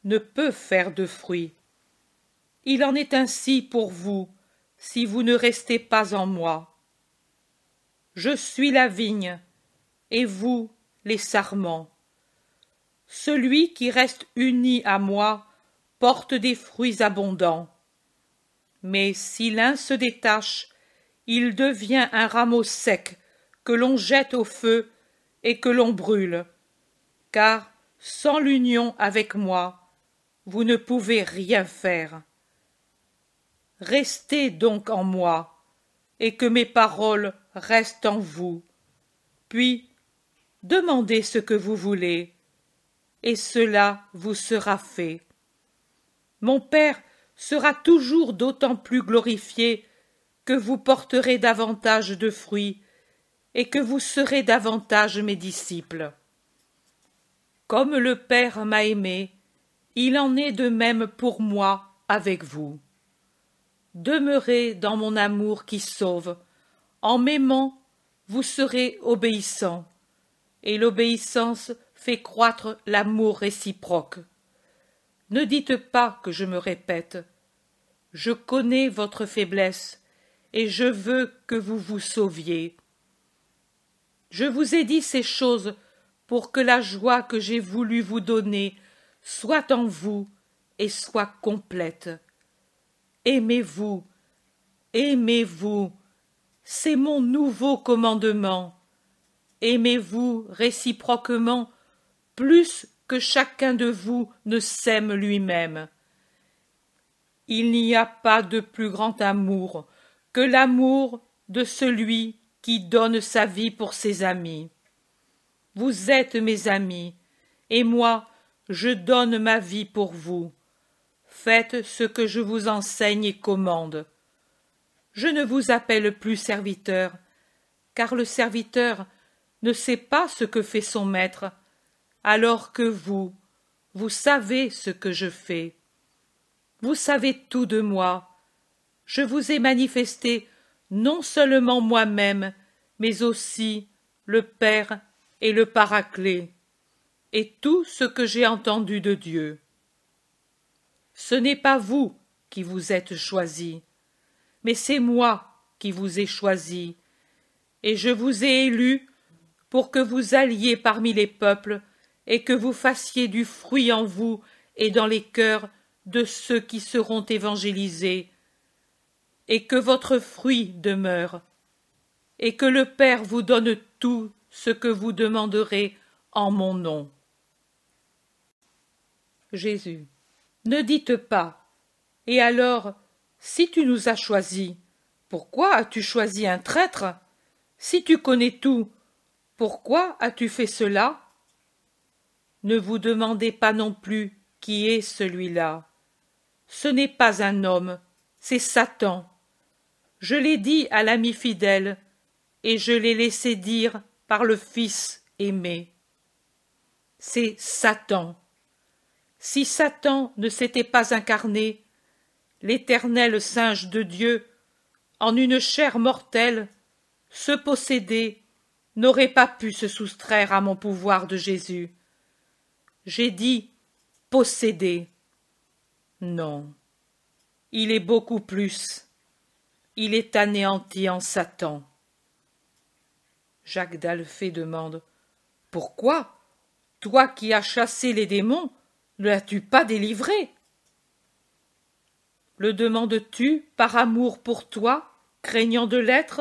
ne peut faire de fruits. Il en est ainsi pour vous, si vous ne restez pas en moi. Je suis la vigne, et vous, les sarments. Celui qui reste uni à moi porte des fruits abondants. Mais si l'un se détache, il devient un rameau sec que l'on jette au feu et que l'on brûle. Car, sans l'union avec moi, vous ne pouvez rien faire. Restez donc en moi, et que mes paroles restent en vous. Puis, demandez ce que vous voulez, et cela vous sera fait. Mon Père sera toujours d'autant plus glorifié que vous porterez davantage de fruits et que vous serez davantage mes disciples. Comme le Père m'a aimé, il en est de même pour moi avec vous. Demeurez dans mon amour qui sauve. En m'aimant, vous serez obéissants, et l'obéissance fait croître l'amour réciproque. Ne dites pas que je me répète. Je connais votre faiblesse, et je veux que vous vous sauviez. Je vous ai dit ces choses pour que la joie que j'ai voulu vous donner soit en vous et soit complète. Aimez-vous, aimez-vous, c'est mon nouveau commandement. Aimez-vous réciproquement plus que chacun de vous ne s'aime lui-même. Il n'y a pas de plus grand amour que l'amour de celui qui donne sa vie pour ses amis. Vous êtes mes amis, et moi, je donne ma vie pour vous. Faites ce que je vous enseigne et commande. Je ne vous appelle plus serviteur, car le serviteur ne sait pas ce que fait son maître, alors que vous savez ce que je fais. Vous savez tout de moi. Je vous ai manifesté non seulement moi-même, mais aussi le Père et le Paraclet, et tout ce que j'ai entendu de Dieu. Ce n'est pas vous qui vous êtes choisis, mais c'est moi qui vous ai choisis, et je vous ai élus pour que vous alliez parmi les peuples et que vous fassiez du fruit en vous et dans les cœurs de ceux qui seront évangélisés, et que votre fruit demeure, et que le Père vous donne tout ce que vous demanderez en mon nom. Jésus. Ne dites pas. Et alors, si tu nous as choisis, pourquoi as-tu choisi un traître? Si tu connais tout, pourquoi as-tu fait cela? Ne vous demandez pas non plus qui est celui-là. Ce n'est pas un homme, c'est Satan. Je l'ai dit à l'ami fidèle, et je l'ai laissé dire par le Fils aimé. C'est Satan. Si Satan ne s'était pas incarné, l'éternel singe de Dieu, en une chair mortelle, ce possédé n'aurait pas pu se soustraire à mon pouvoir de Jésus. J'ai dit possédé. Non, il est beaucoup plus. Il est anéanti en Satan. Jacques d'Alphée demande: Pourquoi, toi qui as chassé les démons, ne l'as-tu pas délivré? Le demandes-tu par amour pour toi, craignant de l'être?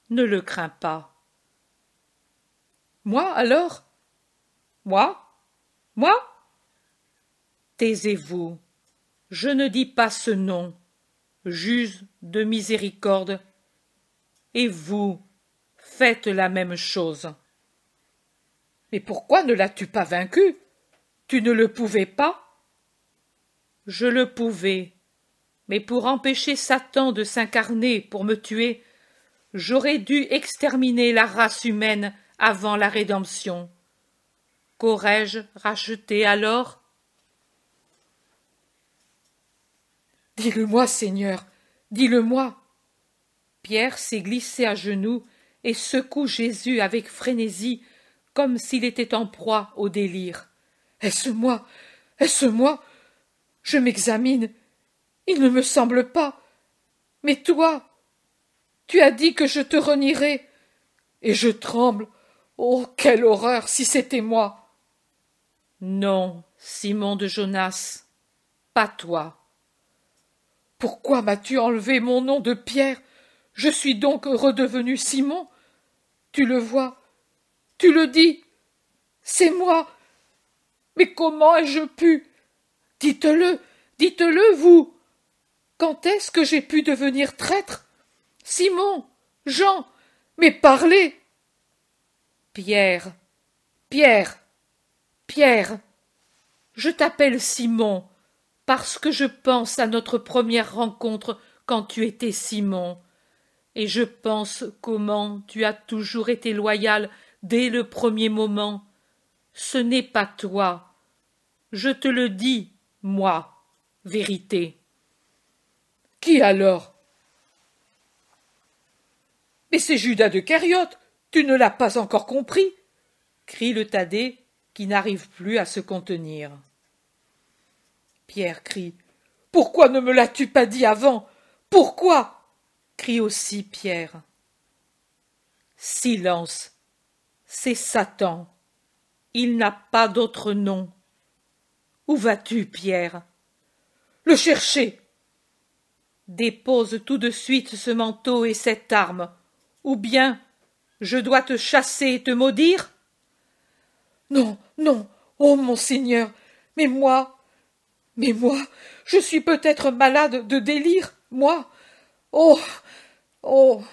Ne le crains pas. Moi alors? Moi? Taisez-vous. Je ne dis pas ce nom, juge de miséricorde, et vous faites la même chose. Mais pourquoi ne l'as-tu pas vaincu? Tu ne le pouvais pas? Je le pouvais, mais pour empêcher Satan de s'incarner pour me tuer, j'aurais dû exterminer la race humaine avant la rédemption. Qu'aurais-je racheté alors? Dis-le-moi, Seigneur, dis-le-moi. » Pierre s'est glissé à genoux et secoue Jésus avec frénésie, comme s'il était en proie au délire. « Est-ce moi? Est-ce moi? Je m'examine. Il ne me semble pas. Mais toi, tu as dit que je te renierais. Et je tremble. Oh, quelle horreur, si c'était moi! » « Non, Simon de Jonas, pas toi. » « Pourquoi m'as-tu enlevé mon nom de Pierre? Je suis donc redevenu Simon. Tu le vois, tu le dis, c'est moi. Mais comment ai-je pu? Dites-le, dites-le, vous. Quand est-ce que j'ai pu devenir traître? Simon, Jean, mais parlez! » « Pierre, Pierre, Pierre, je t'appelle Simon, parce que je pense à notre première rencontre quand tu étais Simon, et je pense comment tu as toujours été loyal dès le premier moment. Ce n'est pas toi. Je te le dis, moi, vérité. »« Qui alors? »« Mais c'est Judas de Cariote, tu ne l'as pas encore compris ?» crie le Thaddée, qui n'arrive plus à se contenir. Pierre crie. « Pourquoi ne me l'as-tu pas dit avant? Pourquoi ?» crie aussi Pierre. Silence. C'est Satan. Il n'a pas d'autre nom. Où vas-tu, Pierre? Le chercher. Dépose tout de suite ce manteau et cette arme, ou bien je dois te chasser et te maudire? Non, non, ô mon Seigneur, mais moi, je suis peut-être malade de délire, moi. Oh, oh.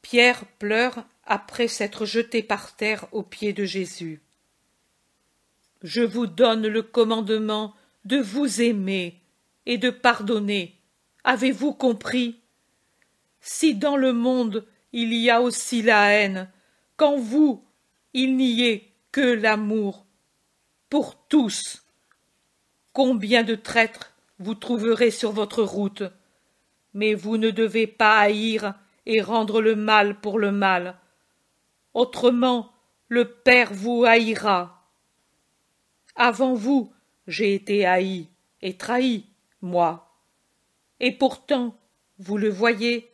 Pierre pleure après s'être jeté par terre aux pieds de Jésus. Je vous donne le commandement de vous aimer et de pardonner. Avez-vous compris? Si dans le monde il y a aussi la haine, qu'en vous il n'y ait que l'amour pour tous. Combien de traîtres vous trouverez sur votre route, mais vous ne devez pas haïr et rendre le mal pour le mal. Autrement, le Père vous haïra. Avant vous, j'ai été haï et trahi, moi. Et pourtant, vous le voyez,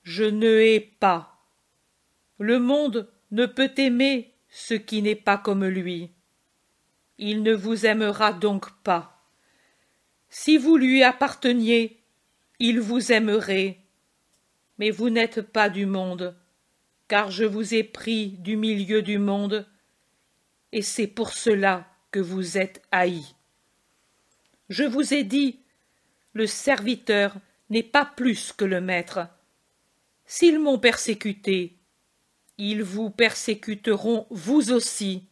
je ne hais pas. Le monde ne peut aimer ce qui n'est pas comme lui. Il ne vous aimera donc pas. Si vous lui apparteniez, il vous aimerait. Mais vous n'êtes pas du monde, car je vous ai pris du milieu du monde, et c'est pour cela que vous êtes haïs. Je vous ai dit, le serviteur n'est pas plus que le maître. S'ils m'ont persécuté, ils vous persécuteront vous aussi.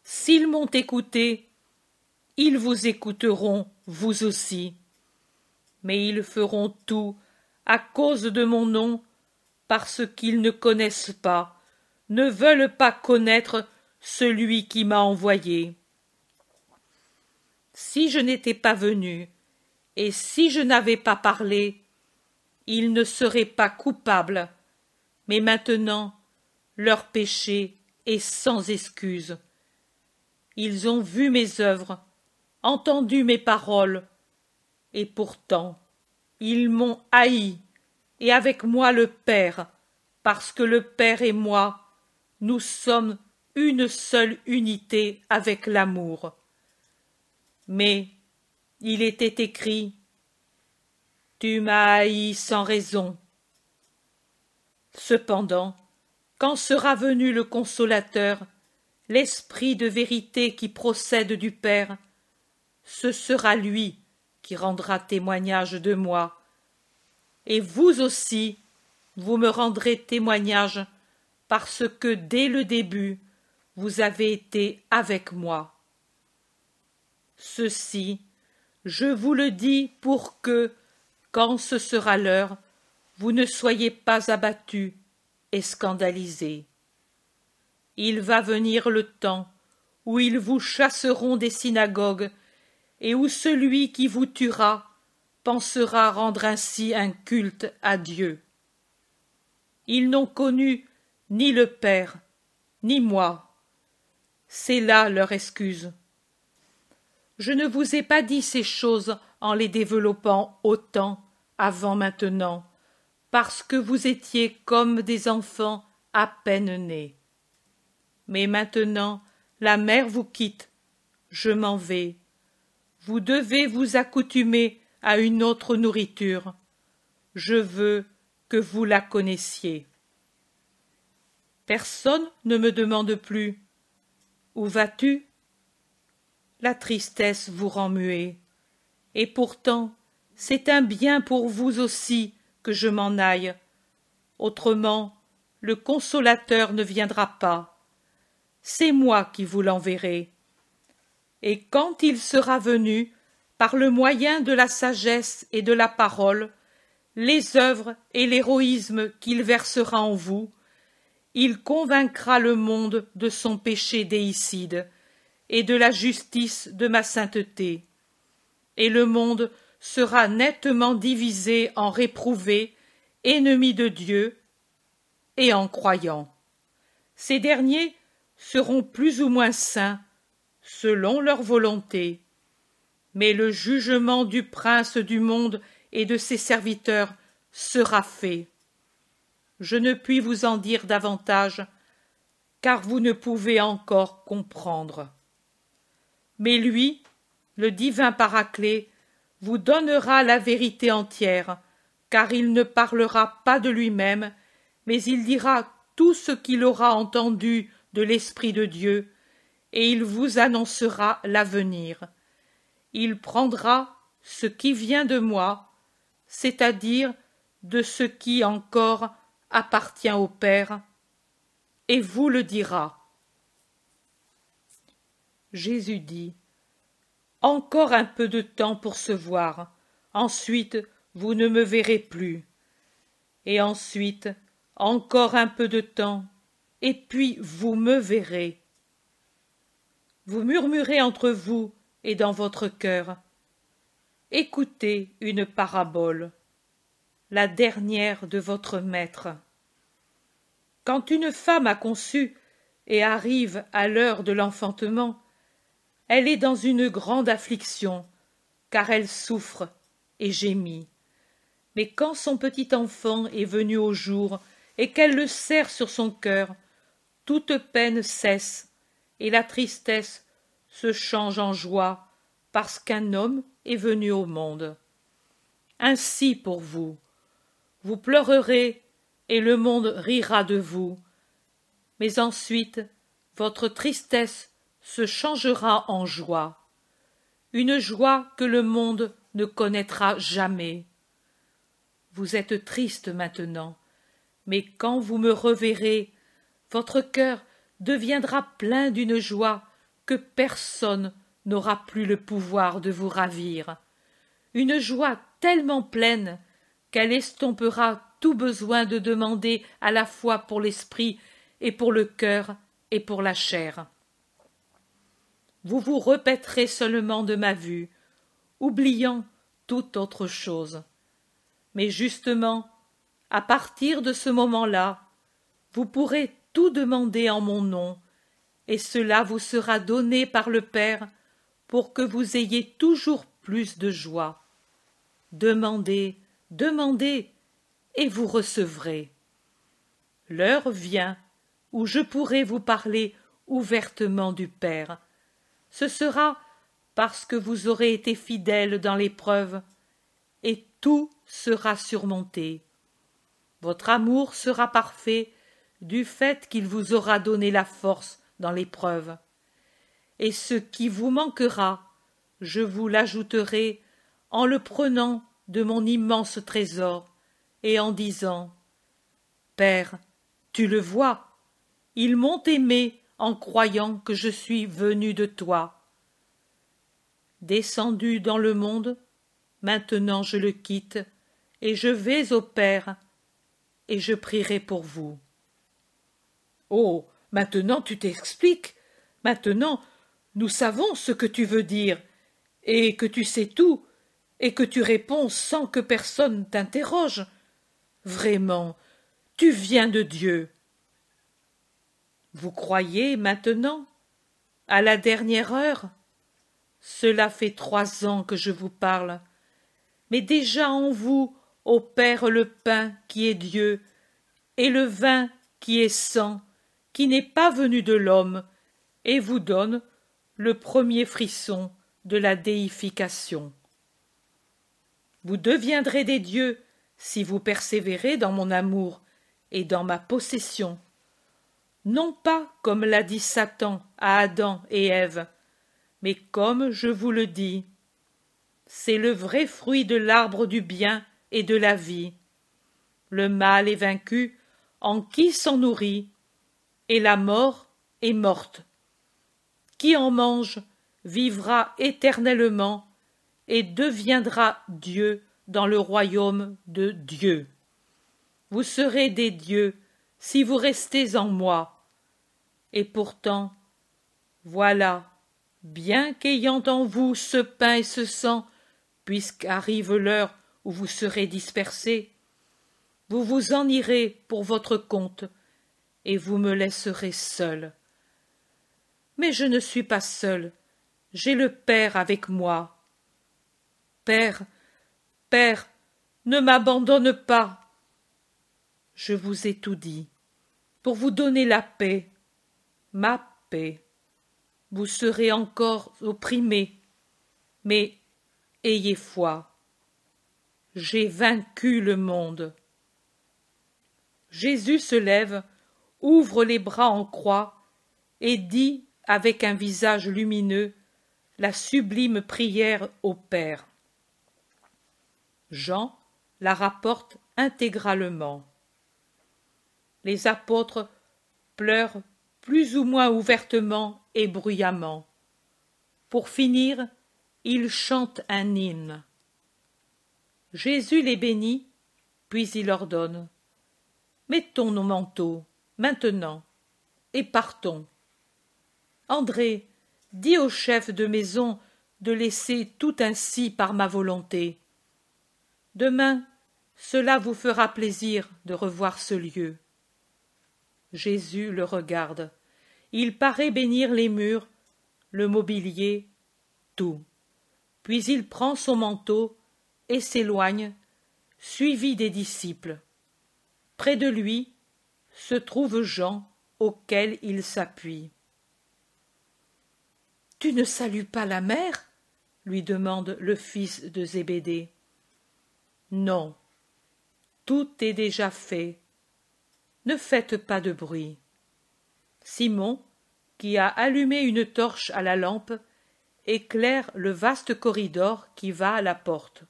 S'ils m'ont écouté, ils vous écouteront vous aussi. Mais ils feront tout à cause de mon nom, parce qu'ils ne connaissent pas, ne veulent pas connaître celui qui m'a envoyé. Si je n'étais pas venu, et si je n'avais pas parlé, ils ne seraient pas coupables, mais maintenant leur péché est sans excuse. Ils ont vu mes œuvres, entendu mes paroles, et pourtant ils m'ont haï, et avec moi le Père, parce que le Père et moi, nous sommes une seule unité avec l'amour. Mais il était écrit, tu m'as haï sans raison. Cependant, quand sera venu le Consolateur, l'Esprit de vérité qui procède du Père, ce sera lui qui rendra témoignage de moi. Et vous aussi, vous me rendrez témoignage, parce que dès le début, vous avez été avec moi. Ceci, je vous le dis pour que, quand ce sera l'heure, vous ne soyez pas abattus et scandalisés. Il va venir le temps où ils vous chasseront des synagogues et où celui qui vous tuera pensera rendre ainsi un culte à Dieu? Ils n'ont connu ni le Père, ni moi. C'est là leur excuse. Je ne vous ai pas dit ces choses en les développant autant avant maintenant, parce que vous étiez comme des enfants à peine nés. Mais maintenant, la mère vous quitte, je m'en vais. Vous devez vous accoutumer à une autre nourriture. Je veux que vous la connaissiez. Personne ne me demande plus « Où vas-tu » La tristesse vous rend muet. Et pourtant, c'est un bien pour vous aussi que je m'en aille. Autrement, le consolateur ne viendra pas. C'est moi qui vous l'enverrai. Et quand il sera venu, par le moyen de la sagesse et de la parole, les œuvres et l'héroïsme qu'il versera en vous, il convaincra le monde de son péché déicide et de la justice de ma sainteté. Et le monde sera nettement divisé en réprouvés, ennemis de Dieu, et en croyants. Ces derniers seront plus ou moins saints, selon leur volonté. Mais le jugement du prince du monde et de ses serviteurs sera fait. Je ne puis vous en dire davantage, car vous ne pouvez encore comprendre. Mais lui, le divin Paraclet, vous donnera la vérité entière, car il ne parlera pas de lui-même, mais il dira tout ce qu'il aura entendu de l'Esprit de Dieu, et il vous annoncera l'avenir. Il prendra ce qui vient de moi, c'est-à-dire de ce qui encore appartient au Père, et vous le dira. Jésus dit, « Encore un peu de temps pour se voir, ensuite vous ne me verrez plus. Et ensuite, encore un peu de temps, et puis vous me verrez. » Vous murmurez entre vous et dans votre cœur. Écoutez une parabole, la dernière de votre maître. Quand une femme a conçu et arrive à l'heure de l'enfantement, elle est dans une grande affliction, car elle souffre et gémit. Mais quand son petit enfant est venu au jour et qu'elle le serre sur son cœur, toute peine cesse et la tristesse se change en joie parce qu'un homme est venu au monde. Ainsi pour vous, vous pleurerez et le monde rira de vous, mais ensuite votre tristesse se changera en joie, une joie que le monde ne connaîtra jamais. Vous êtes triste maintenant, mais quand vous me reverrez, votre cœur deviendra plein d'une joie que personne n'aura plus le pouvoir de vous ravir, une joie tellement pleine qu'elle estompera tout besoin de demander à la fois pour l'esprit et pour le cœur et pour la chair. Vous vous repaîtrez seulement de ma vue, oubliant toute autre chose. Mais justement, à partir de ce moment-là, vous pourrez tout demander en mon nom, et cela vous sera donné par le Père pour que vous ayez toujours plus de joie. Demandez, demandez, et vous recevrez. L'heure vient où je pourrai vous parler ouvertement du Père. Ce sera parce que vous aurez été fidèles dans l'épreuve, et tout sera surmonté. Votre amour sera parfait du fait qu'il vous aura donné la force dans l'épreuve. Et ce qui vous manquera, je vous l'ajouterai en le prenant de mon immense trésor et en disant « Père, tu le vois, ils m'ont aimé en croyant que je suis venu de toi. Descendu dans le monde, maintenant je le quitte, et je vais au Père, et je prierai pour vous. » Oh, maintenant tu t'expliques. Maintenant, nous savons ce que tu veux dire, et que tu sais tout, et que tu réponds sans que personne t'interroge. Vraiment, tu viens de Dieu. Vous croyez maintenant, à la dernière heure? Cela fait 3 ans que je vous parle, mais déjà en vous opère le pain qui est Dieu, et le vin qui est sang, qui n'est pas venu de l'homme, et vous donne le premier frisson de la déification. Vous deviendrez des dieux si vous persévérez dans mon amour et dans ma possession. Non pas comme l'a dit Satan à Adam et Ève, mais comme je vous le dis. C'est le vrai fruit de l'arbre du bien et de la vie. Le mal est vaincu en qui s'en nourrit, et la mort est morte. Qui en mange vivra éternellement et deviendra Dieu dans le royaume de Dieu. Vous serez des dieux si vous restez en moi. Et pourtant, voilà, bien qu'ayant en vous ce pain et ce sang, puisqu'arrive l'heure où vous serez dispersés, vous vous en irez pour votre compte, et vous me laisserez seul. Mais je ne suis pas seul, j'ai le Père avec moi. Père, Père, ne m'abandonne pas. Je vous ai tout dit, pour vous donner la paix, ma paix. Vous serez encore opprimés, mais ayez foi. J'ai vaincu le monde. Jésus se lève, ouvre les bras en croix et dit avec un visage lumineux la sublime prière au Père. Jean la rapporte intégralement. Les apôtres pleurent plus ou moins ouvertement et bruyamment. Pour finir, ils chantent un hymne. Jésus les bénit, puis il ordonne: mettons nos manteaux, maintenant, et partons. André, dis au chef de maison de laisser tout ainsi par ma volonté. Demain, cela vous fera plaisir de revoir ce lieu. Jésus le regarde. Il paraît bénir les murs, le mobilier, tout. Puis il prend son manteau et s'éloigne, suivi des disciples. Près de lui se trouve Jean, auquel il s'appuie. « Tu ne salues pas la mère ?» lui demande le fils de Zébédée. « Non, tout est déjà fait. Ne faites pas de bruit. » Simon, qui a allumé une torche à la lampe, éclaire le vaste corridor qui va à la porte.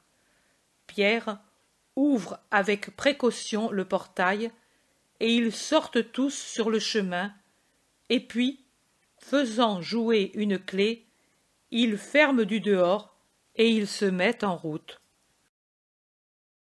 Pierre ouvre avec précaution le portail, et ils sortent tous sur le chemin, et puis, faisant jouer une clé, ils ferment du dehors, et ils se mettent en route.